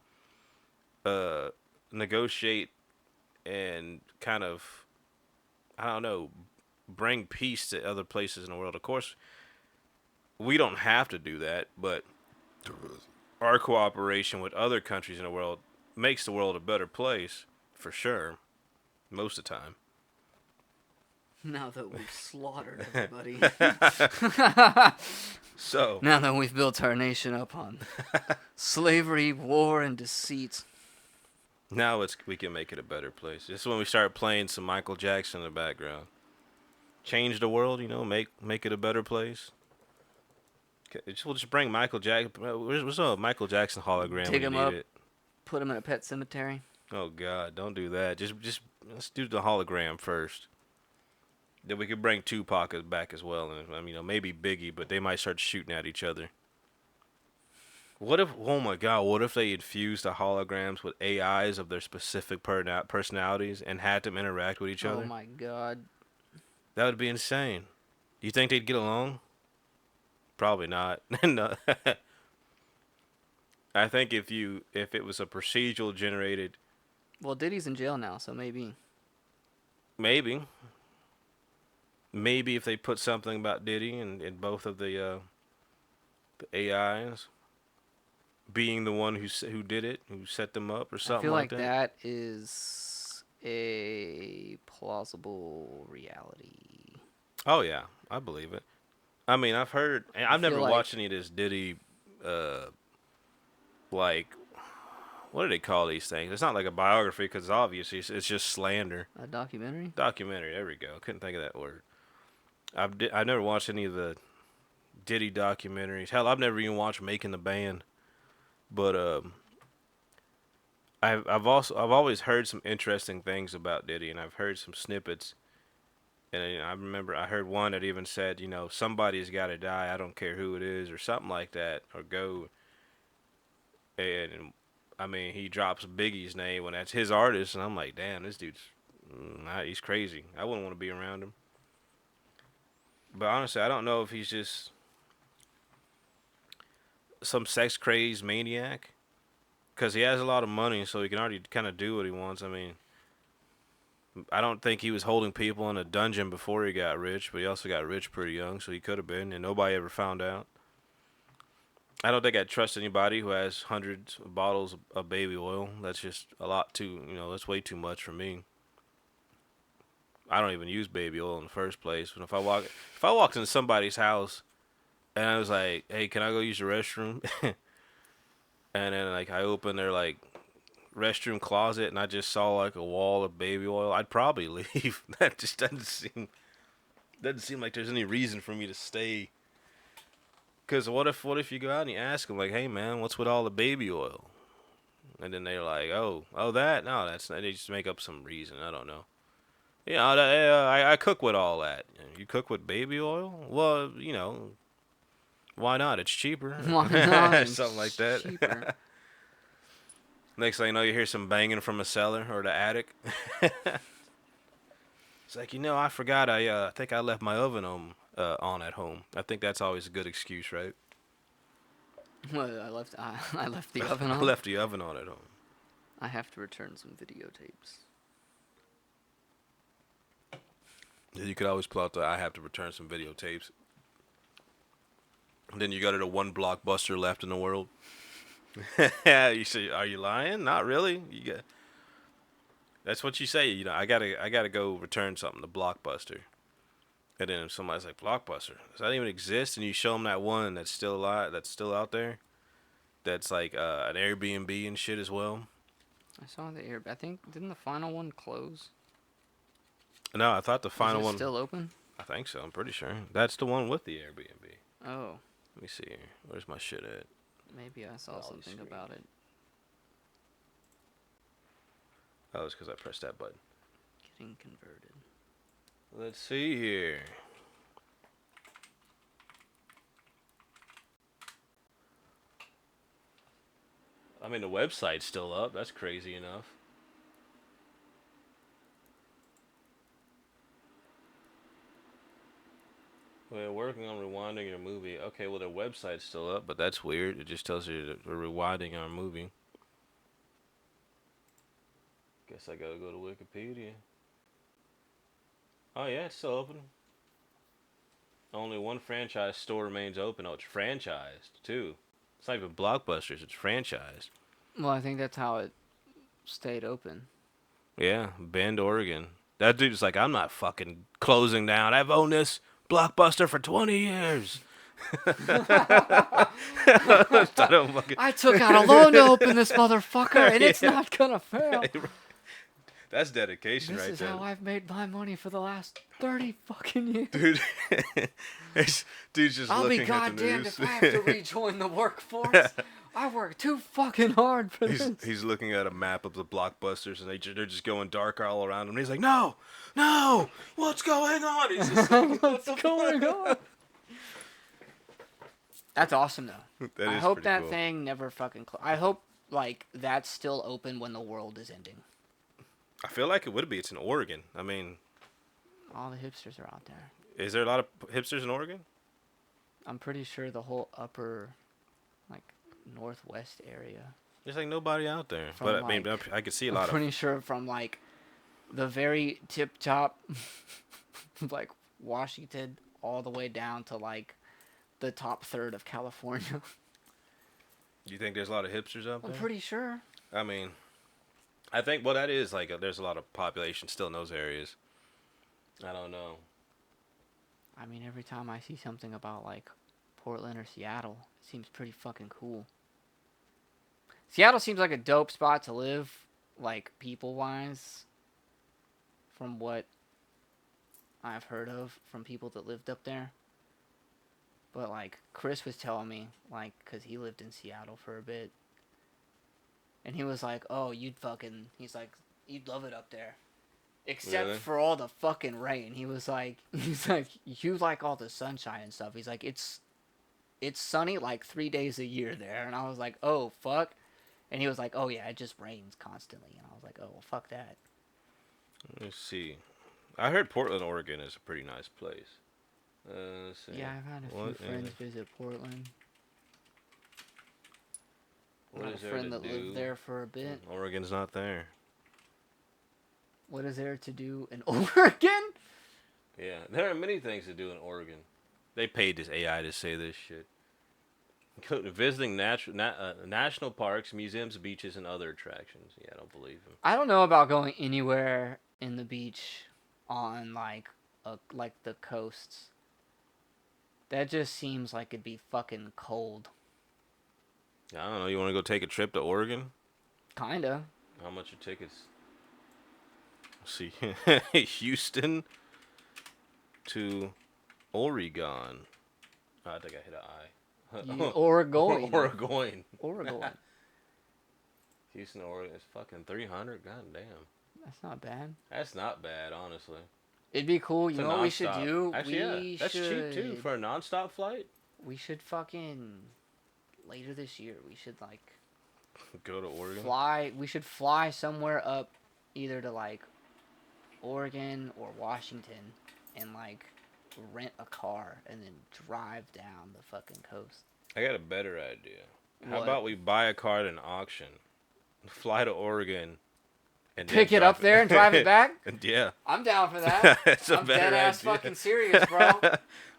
negotiate and kind of, I don't know, bring peace to other places in the world. Of course, we don't have to do that, but our cooperation with other countries in the world makes the world a better place, for sure, most of the time. Now that we've slaughtered everybody. So, Now that we've built our nation up on slavery, war, and deceit. now we can make it a better place. This is when we start playing some Michael Jackson in the background. Change the world, make it a better place. We'll just bring Michael Jackson. Where's a Michael Jackson hologram? Dig when you him need up. it? Put him in a pet cemetery. Oh God, don't do that. Just let's do the hologram first. Then we could bring Tupac back as well, and maybe Biggie, but they might start shooting at each other. What if? Oh my God! What if they infused the holograms with AIs of their specific personalities and had them interact with each other? Oh my God. That would be insane. You think they'd get along? Probably not. No. I think if it was a procedural generated, Well, Diddy's in jail now, so maybe. maybe if they put something about Diddy in both of the AIs being the one who did it, who set them up or something I feel like that. that is a plausible reality. Oh yeah, I believe it. I've heard. I've never feel like- watched any of this Diddy. Like, what do they call these things? It's not like a biography because obviously it's just slander. A documentary? Documentary. There we go. Couldn't think of that word. I've never watched any of the Diddy documentaries. Hell, I've never even watched Making the Band. But I've always heard some interesting things about Diddy, and I've heard some snippets. And I remember I heard one that even said, somebody's got to die. I don't care who it is, or something like that, or go. And he drops Biggie's name when that's his artist, and I'm like, damn, this dude's he's crazy. I wouldn't want to be around him. But honestly, I don't know if he's just some sex crazed maniac. Because he has a lot of money, so he can already kind of do what he wants. I mean, I don't think he was holding people in a dungeon before he got rich, but he also got rich pretty young, so he could have been, and nobody ever found out. I don't think I'd trust anybody who has hundreds of bottles of baby oil. That's just a lot too, that's way too much for me. I don't even use baby oil in the first place. But if I walked into somebody's house and I was like, "Hey, can I go use the restroom?" and then like I open their like restroom closet and I just saw like a wall of baby oil, I'd probably leave. That just doesn't seem like there's any reason for me to stay. Cause what if you go out and you ask them like, "Hey man, what's with all the baby oil?" And then they're like, "Oh, that? No, that's not." They just make up some reason. I don't know. Yeah, I cook with all that. You cook with baby oil? Well, why not? It's cheaper. Why not? Something like It's that. cheaper. Next thing you know, you hear some banging from a cellar or the attic. It's like, I forgot. I think I left my oven on at home. I think that's always a good excuse, right? Well, I left the oven I on. left the oven on at home. I have to return some videotapes. You could always pull out I have to return some videotapes. And then you go to the one blockbuster left in the world. You say, "Are you lying?" Not really. That's what you say. I gotta go return something to Blockbuster. And then if somebody's like, "Blockbuster, does that even exist?" And you show them that one that's still alive, that's still out there, that's like an Airbnb and shit as well. I saw the air. I think didn't the final one close? No, I thought the final Is it one. still open? I think so. I'm pretty sure that's the one with the Airbnb. Oh, Let me see here. Where's my shit at? maybe I saw Dolly something screen. about it. Oh, it's because I pressed that button. Getting converted. Let's see here. I mean, the website's still up. That's crazy enough. We're working on rewinding your movie. Okay, well, their website's still up, but that's weird. It just tells you that we're rewinding our movie. Guess I gotta go to Wikipedia. Oh, yeah, it's still open. Only one franchise store remains open. Oh, it's franchised, too. It's not even Blockbusters, it's franchised. Well, I think that's how it stayed open. Yeah, Bend, Oregon. That dude's like, "I'm not fucking closing down. I've owned this Blockbuster for 20 years. I don't fucking... I took out a loan to open this motherfucker, and it's not gonna fail. That's dedication This right is there. how I've made my money for the last 30 fucking years. Dude, dude's just I'll be looking at the goddamned news. if I have to rejoin the workforce. I work too fucking hard for this. He's looking at a map of the Blockbusters, and they're just going dark all around him. And he's like, no, what's going on? He's just like, What's going on? That's awesome, though. That I is hope pretty that cool. thing never fucking I hope, like, that's still open when the world is ending. I feel like it would be. It's in Oregon. I mean, All the hipsters are out there. is there a lot of hipsters in Oregon? I'm pretty sure the whole upper, like, northwest area. There's like nobody out there. From, But I mean, like, I could see a I'm lot of. pretty sure from, like, the very tip top, like, Washington, all the way down to, like, the top third of California. You think there's a lot of hipsters out I'm there? pretty sure. I mean, I think that is like there's a lot of population still in those areas. I don't know. I mean, every time I see something about, like, Portland or Seattle, it seems pretty fucking cool. Seattle seems like a dope spot to live, like, people-wise, from what I've heard of from people that lived up there. But, like, Chris was telling me, like, because he lived in Seattle for a bit, and he was like, oh, he's like, you'd love it up there. Except Really? for all the fucking rain. He's like, you like all the sunshine and stuff. He's like, it's sunny like 3 days a year there. And I was like, oh, fuck. And he was like, oh, yeah, it just rains constantly. And I was like, oh, well, fuck that. Let's see. I heard Portland, Oregon is a pretty nice place. Let's see. Yeah, I've had a What few friends is- visit Portland. I What had is a there friend to that do? lived there for a bit. Oregon's not there. What is there to do in Oregon? Yeah, there are many things to do in Oregon. They paid this AI to say this shit. Visiting national parks, museums, beaches, and other attractions. Yeah, I don't believe him. I don't know about going anywhere in the beach on like the coasts. That just seems like it'd be fucking cold. I don't know. You want to go take a trip to Oregon? Kinda. How much are tickets? Let's see. Houston to Oregon. Oh, I think I hit an I. Oregon. Oregon. Oregon. Houston, Oregon. It's fucking 300. God damn. That's not bad. That's not bad, honestly. It'd be cool. It's You a know what we should nonstop. do? Actually, yeah. That's cheap too for a nonstop flight. We should fucking later this year. We should like Go to Oregon. fly. We should fly somewhere up, either to like Oregon or Washington, and like rent a car and then drive down the fucking coast. I got a better idea. How What? about we buy a car at an auction, fly to Oregon, and Pick then it up drive there and drive it back? Yeah. I'm down for that. It's a I'm better dead ass idea. fucking serious, bro.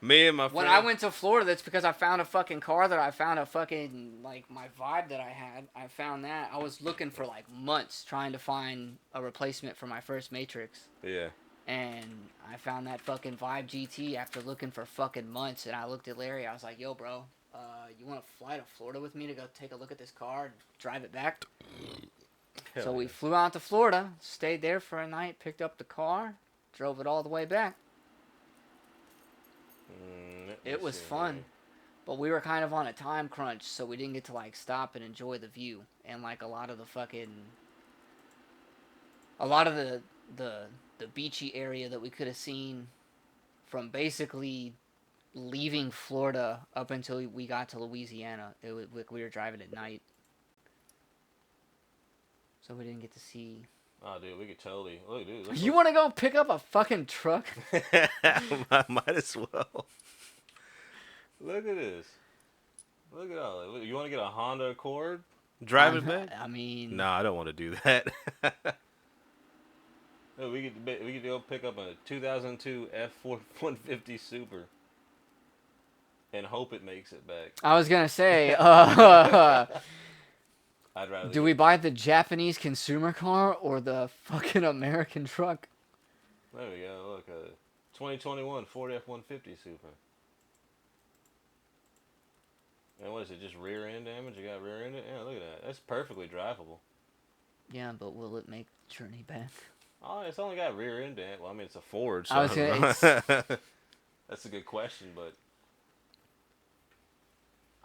Me and my When friend. I went to Florida, that's because I found a fucking car that I found a fucking, like, my vibe that I had. I found that. I was looking for, like, months trying to find a replacement for my first Matrix. Yeah. And I found that fucking Vibe GT after looking for fucking months. And I looked at Larry. I was like, yo, bro, you want to fly to Florida with me to go take a look at this car and drive it back? Hell So we yeah. flew out to Florida, stayed there for a night, picked up the car, drove it all the way back. Let me It was see fun. here. But we were kind of on a time crunch, so we didn't get to, like, stop and enjoy the view. And, like, a lot of the beachy area that we could have seen from basically leaving Florida up until we got to Louisiana, we were driving at night. So we didn't get to see. Oh, dude, we could totally. Look, dude. Look, You want to go pick up a fucking truck? I might as well. Look at this. Look at all that. You want to get a Honda Accord? Drive it back? I mean, No, I don't want to do that. No, we could go pick up a 2002 F150 Super and hope it makes it back. I was gonna say, I'd rather. do we buy the Japanese consumer car or the fucking American truck? There we go. Look, 2021 Ford F150 Super. And what is it? Just rear end damage? You got rear end? Yeah, look at that. That's perfectly drivable. Yeah, but will it make the journey back? Oh, it's only got rear end damage. Well, I mean, it's a Ford. So I was gonna- That's a good question, but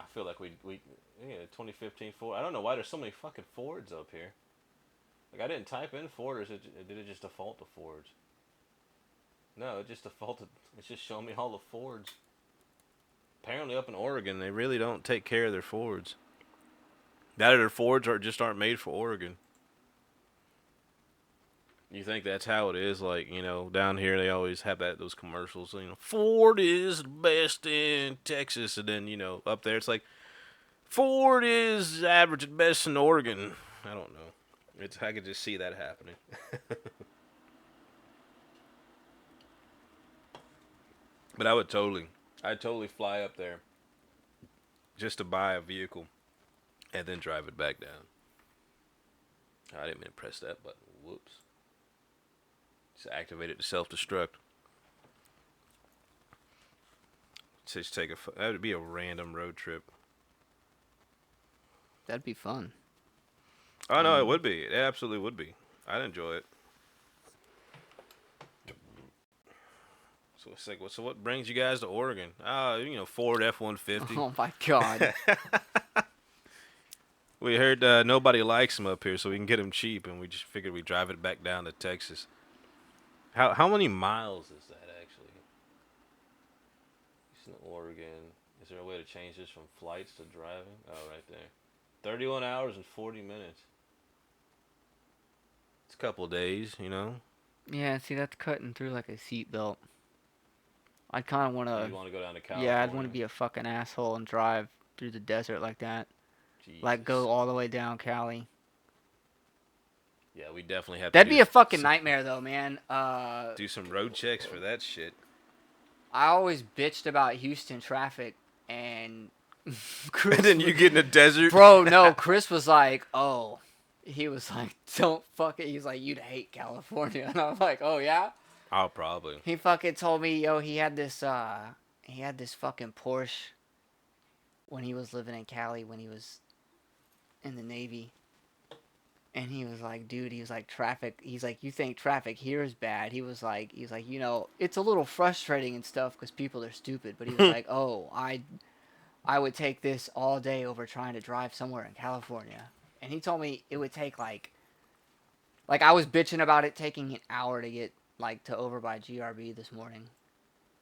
I feel like we 2015 Ford. I don't know why there's so many fucking Fords up here. Like, I didn't type in Ford, or did it just default to Fords? No, it just defaulted. It's just showing me all the Fords. Apparently up in Oregon, they really don't take care of their Fords. That or their Fords aren't made for Oregon. You think that's how it is? Like, down here they always have those commercials. Ford is the best in Texas, and then up there it's like Ford is average at best in Oregon. I don't know. I could just see that happening. But I'd totally fly up there just to buy a vehicle and then drive it back down. I didn't mean to press that button. Whoops. Just activated the self-destruct. Just that would be a random road trip. That'd be fun. Oh, no, it would be. It absolutely would be. I'd enjoy it. So it's like, so what brings you guys to Oregon? Ford F-150. Oh my god. We heard nobody likes them up here, so we can get them cheap, and we just figured we'd drive it back down to Texas. How many miles is that, actually? Houston, Oregon. Is there a way to change this from flights to driving? Oh, right there. 31 hours and 40 minutes. It's a couple of days, Yeah, see, that's cutting through like a seatbelt. I'd kind of want You to. want to go down to California? Yeah, I'd want to be a fucking asshole and drive through the desert like that. Like Jesus. go all the way down Cali. Yeah, we definitely have That'd to be do a fucking some, nightmare though, man. do some road checks for that shit. I always bitched about Houston traffic, and Chris And then you get in the desert. bro, no, Chris was like, oh, he was like, don't fuck it. He's like, you'd hate California, and I was like, oh yeah. Oh, probably. He fucking told me, yo, he had this fucking Porsche when he was living in Cali when he was in the Navy. And he was like, dude, he was like, traffic. He's like, you think traffic here is bad? He was like, you know, it's a little frustrating and stuff because people are stupid. But he was like, oh, I would take this all day over trying to drive somewhere in California. And he told me it would take like I was bitching about it taking an hour to get like to over by GRB this morning.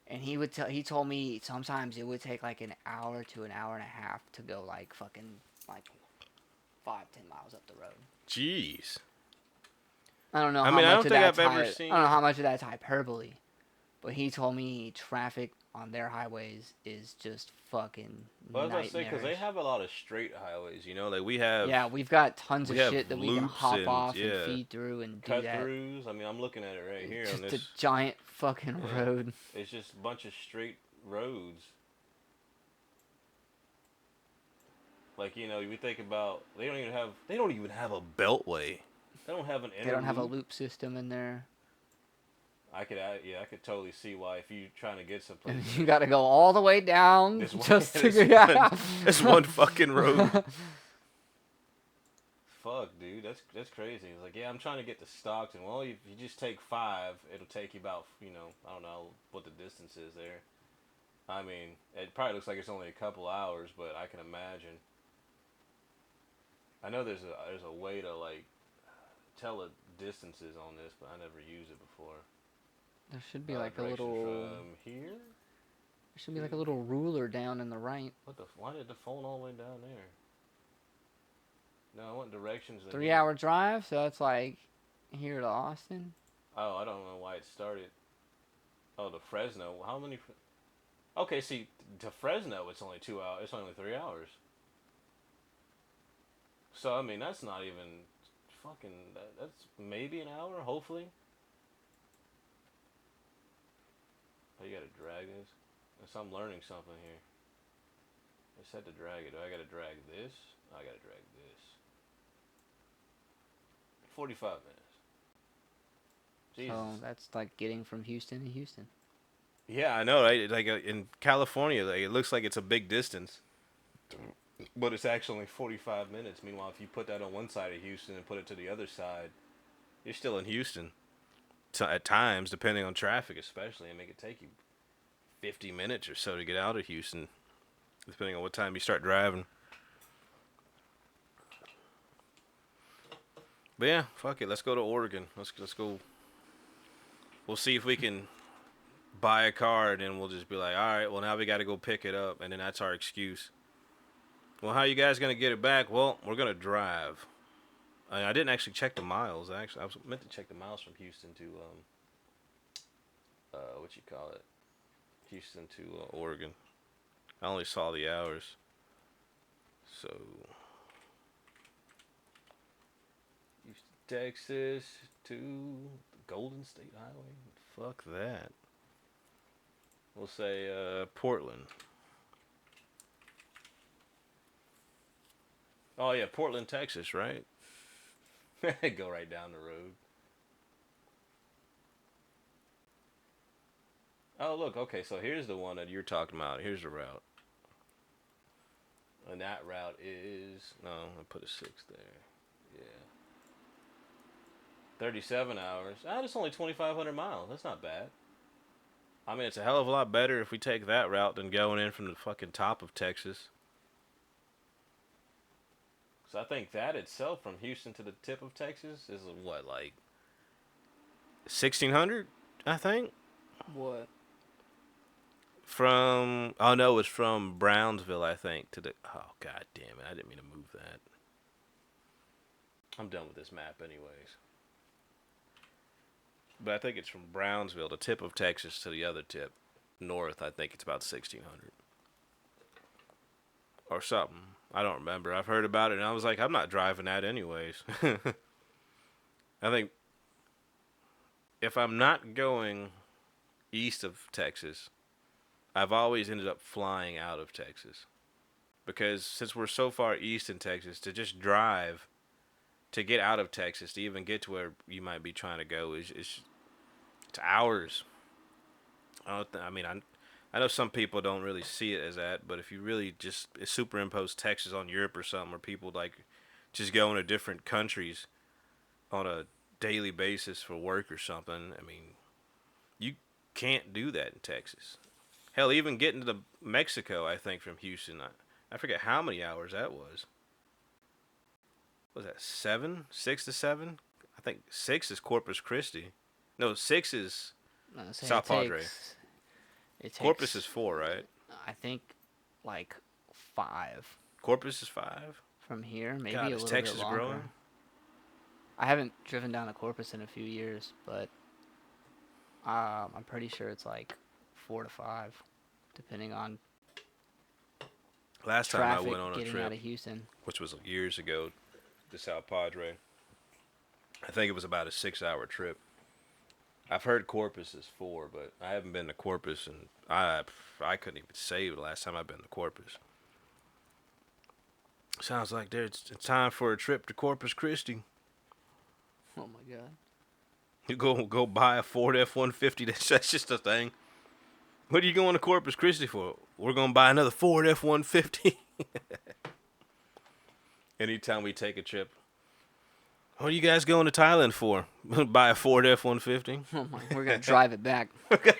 And he told me sometimes it would take like an hour to an hour and a half to go like fucking like 5-10 miles up the road. Jeez. I don't know. I mean, I don't think I've ever I seen. don't know how much of that's hyperbole, but he told me traffic on their highways is just fucking Well, I was about to say, because they nightmarish. have a lot of straight highways, you know, like we have Yeah, we've got tons of we have shit that we can loops hop and- off yeah, and feed through and do cut that. throughs. I mean, I'm looking at it right here on Just this. a giant fucking Yeah. road. It's just a bunch of straight roads. Like, you know, we think about they don't even have a beltway. They don't have an They don't have a loop. loop system in there. I could totally see why if you're trying to get someplace. And you gotta go all the way down This one- just to this get one- out. It's one fucking road. Fuck, dude, that's crazy. It's like, yeah, I'm trying to get to Stockton. Well, if you just take 5, it'll take you about, you know, I don't know what the distance is there. I mean, it probably looks like it's only a couple hours, but I can imagine. I know there's a way to like tell the distances on this, but I never used it before. There should be like a Directions little. from here. There should be like a little ruler down in the right. Why did the phone all the way down there? No, I want directions. 3-hour drive, so that's like here to Austin. Oh, I don't know why it started. Oh, to Fresno. How many? Okay, see, to Fresno, it's only 2 hours. It's only 3 hours. So I mean, that's not even fucking. That's maybe an hour, hopefully. Oh, you gotta drag this. So I'm learning something here. I said to drag it. I gotta drag this. I gotta drag this. 45 minutes. Jesus. So that's like getting from Houston to Houston. Yeah, I know, right? Like in California, like, it looks like it's a big distance, but it's actually only 45 minutes. Meanwhile, if you put that on one side of Houston and put it to the other side, you're still in Houston. So at times, depending on traffic, especially, I mean, it could take you 50 minutes or so to get out of Houston, depending on what time you start driving. But yeah, fuck it. Let's go to Oregon. Let's go. We'll see if we can buy a car, and then we'll just be like, all right, well, now we got to go pick it up, and then that's our excuse. Well, how are you guys going to get it back? Well, we're going to drive. I didn't actually check the miles. Actually, I was meant to check the miles from Houston to, Houston to Oregon. I only saw the hours. So, Houston, Texas to the Golden State Highway. Fuck that. We'll say Portland. Oh yeah, Portland, Texas, right? Go right down the road. Oh look, okay, so here's the one that you're talking about. Here's the route. And that route is, no, I put a 6 there. Yeah. 37 hours. That's only 2,500 miles. That's not bad. I mean, it's a hell of a lot better if we take that route than going in from the fucking top of Texas. So I think that itself, from Houston to the tip of Texas, is what, like 1,600? I think. What? From, oh no, it's from Brownsville, I think, to the, oh god damn it, I didn't mean to move that. I'm done with this map anyways. But I think it's from Brownsville, the tip of Texas, to the other tip. north, I think it's about 1,600 or something. I don't remember. I've heard about it, and I was like, I'm not driving that anyways. I think if I'm not going east of Texas, I've always ended up flying out of Texas. Because since we're so far east in Texas, to just drive to get out of Texas, to even get to where you might be trying to go, is it's hours. I know some people don't really see it as that, but if you really just superimpose Texas on Europe or something, where people like just go into different countries on a daily basis for work or something, I mean, you can't do that in Texas. Hell, even getting to Mexico, I think from Houston, I forget how many hours that was. Was that 7? 6 to 7? I think 6 is Corpus Christi. No, 6 is No, so South Padre. It takes, Corpus is 4, right? I think, like 5 Corpus is 5. from here, maybe God, a is little Texas bit longer. growing? I haven't driven down to Corpus in a few years, but I'm pretty sure it's like 4 to 5, depending on Last time I traffic went on a getting trip, out of Houston. which was years ago, to South Padre, I think it was about a 6-hour trip. I've heard Corpus is 4, but I haven't been to Corpus, and I couldn't even say the last time I've been to Corpus. Sounds like it's time for a trip to Corpus Christi. Oh my god. You go buy a Ford F-150. That's just a thing. What are you going to Corpus Christi for? We're gonna buy another Ford F-150. Anytime we take a trip, what are you guys going to Thailand for? Buy a Ford F-150. Oh my, we're gonna drive it back.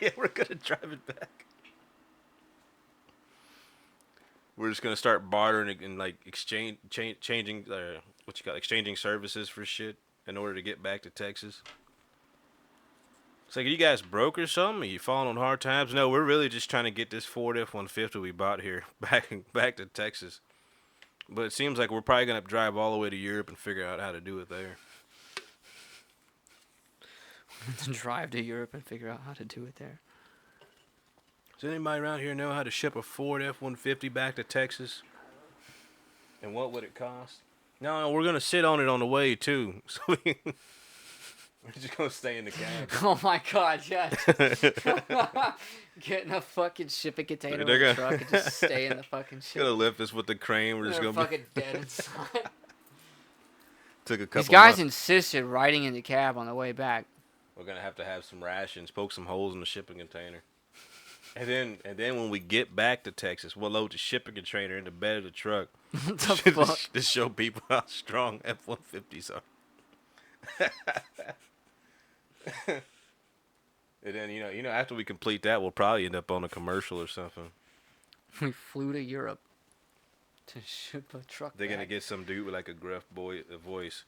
Yeah, we're gonna drive it back. We're just gonna start bartering and like changing exchanging services for shit in order to get back to Texas. It's like, are you guys broke or something? Are you falling on hard times? No, we're really just trying to get this Ford F-150 we bought here back to Texas. But it seems like we're probably gonna have to drive all the way to Europe and figure out how to do it there. Drive to Europe and figure out how to do it there. Does anybody around here know how to ship a Ford F-150 back to Texas? And what would it cost? No, we're gonna sit on it on the way too. So we're just gonna stay in the cab. Oh my god, yes. Getting a fucking shipping container They're in the gonna- truck and just stay in the fucking shit. Gonna lift us with the crane. We're just They're gonna fucking dead inside. took a couple. These guys months. insisted riding in the cab on the way back. We're gonna have to have some rations, poke some holes in the shipping container, and then when we get back to Texas, we'll load the shipping container in the bed of the truck What the fuck? to show people how strong F-150s are. And then you know after we complete that, we'll probably end up on a commercial or something. We flew to Europe to ship a truck They're gonna back. get some dude with like a gruff voice.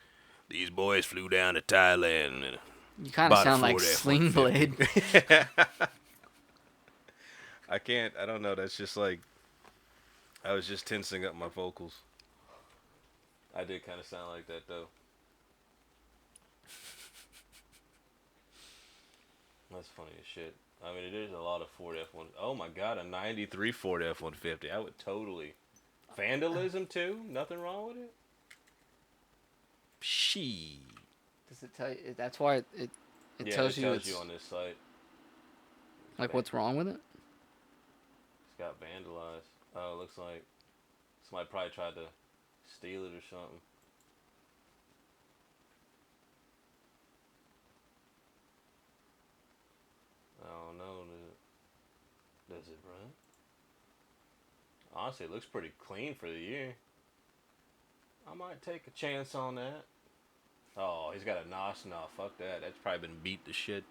These boys flew down to Thailand. And You kind of bought a sound like Ford Sling F-150. Blade. I don't know. That's just like, I was just tensing up my vocals. I did kind of sound like that though. That's funny as shit. I mean, it is a lot of Ford F-1. Oh my god, a 93 Ford F-150. I would totally. Vandalism too? Nothing wrong with it? She. Does it tell you? That's why it Yeah, tells it you tells it's you on this site. like what's wrong with it. It's got vandalized. Oh, it looks like somebody probably tried to steal it or something. I don't know. Does it run? Honestly, it looks pretty clean for the year. I might take a chance on that. Oh, he's got a NOS. No, fuck that. That's probably been beat to shit.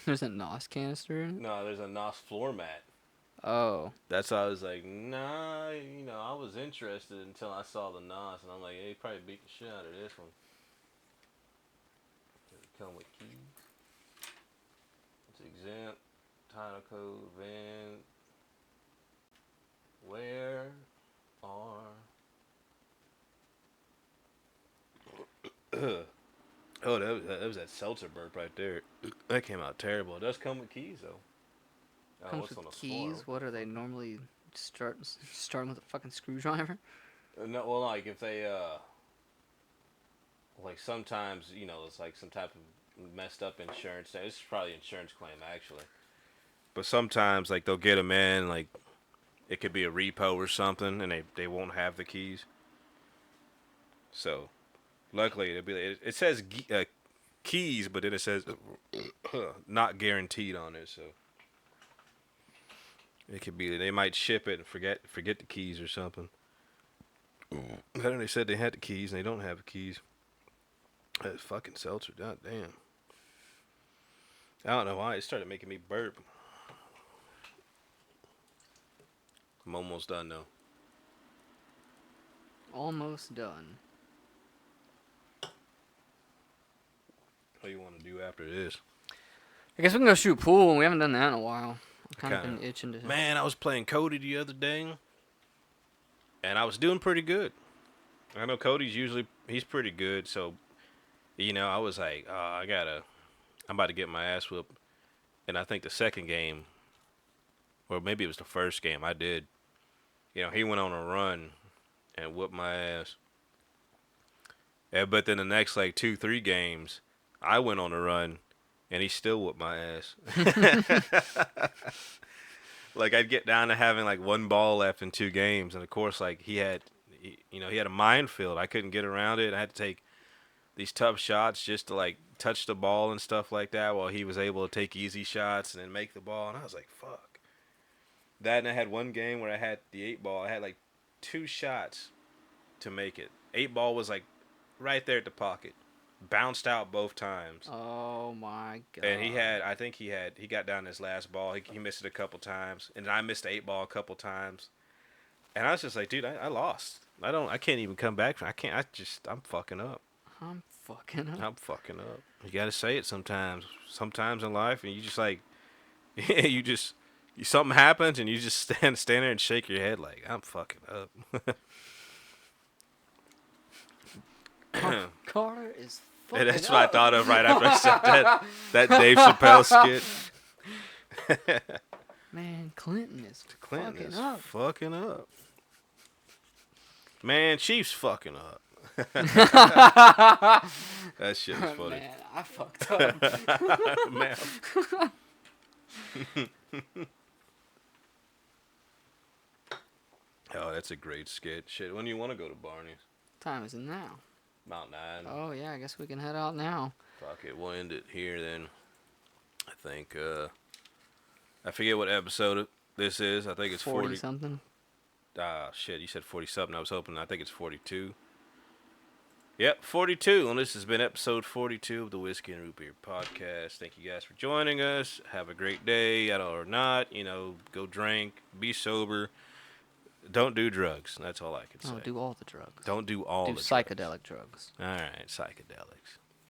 There's a NOS canister in it. No, there's a NOS floor mat. Oh, That's why I was like, nah, I was interested until I saw the NOS, and I'm like, hey, he probably beat the shit out of this one. Does it come with key? It's exempt. Title code, van. Where are... Oh, that was that seltzer burp right there. That came out terrible. It does come with keys though. Oh, Comes what's on with the keys. floor? What are they normally starting with a fucking screwdriver? No, well, like if they like sometimes it's like some type of messed up insurance. This is probably insurance claim actually. But sometimes like they'll get them in like it could be a repo or something, and they won't have the keys. So luckily it says keys, but then it says not guaranteed on it. So it could be they might ship it and forget the keys or something. But then they said they had the keys and they don't have the keys. That fucking seltzer, god damn. I don't know why it started making me burp. I'm almost done though. Almost done. What do you want to do after this? I guess we can go shoot pool, and we haven't done that in a while. I've kind of Kinda. been itching to. Man, I was playing Cody the other day, and I was doing pretty good. I know Cody's he's pretty good, so I was like, oh, I'm about to get my ass whooped. And I think the second game, or maybe it was the first game, I did. He went on a run and whooped my ass. Yeah, but then the next like 2-3 games, I went on a run, and he still whooped my ass. Like I'd get down to having like one ball left in 2 games, and of course like he had a minefield. I couldn't get around it. I had to take these tough shots just to like touch the ball and stuff like that, while he was able to take easy shots and then make the ball. And I was like, fuck. That, and I had one game where I had the 8-ball. I had like 2 shots to make it. 8-ball was like right there at the pocket. Bounced out both times. Oh my god. And he got down his last ball. He missed it a couple times. And I missed the 8-ball a couple times. And I was just like, dude, I lost. I can't even come back. I'm fucking up. I'm fucking up. I'm fucking up. You gotta say it sometimes. Sometimes in life, and you just like, something happens, and you just stand there and shake your head like, I'm fucking up. Carter is And fucking that's what I up. thought of right after I said that Dave Chappelle skit. Man, Clinton is Clinton fucking is up. fucking up. Man, Chief's fucking up. That shit is funny. Man, I fucked up. Man. Oh, that's a great skit. Shit, when do you want to go to Barney's? Time is it now? About 9. Oh yeah, I guess we can head out now. Fuck it, we'll end it here then. I think, I forget what episode this is. I think it's 40 something. Ah, shit, you said 40-something. I think it's 42. Yep, 42. And this has been episode 42 of the Whiskey and Root Beer podcast. Thank you guys for joining us. Have a great day, or not. Go drink, be sober. Don't do drugs. That's all I can say. Oh, do all the drugs. Don't do all do the psychedelic drugs. All right, psychedelics.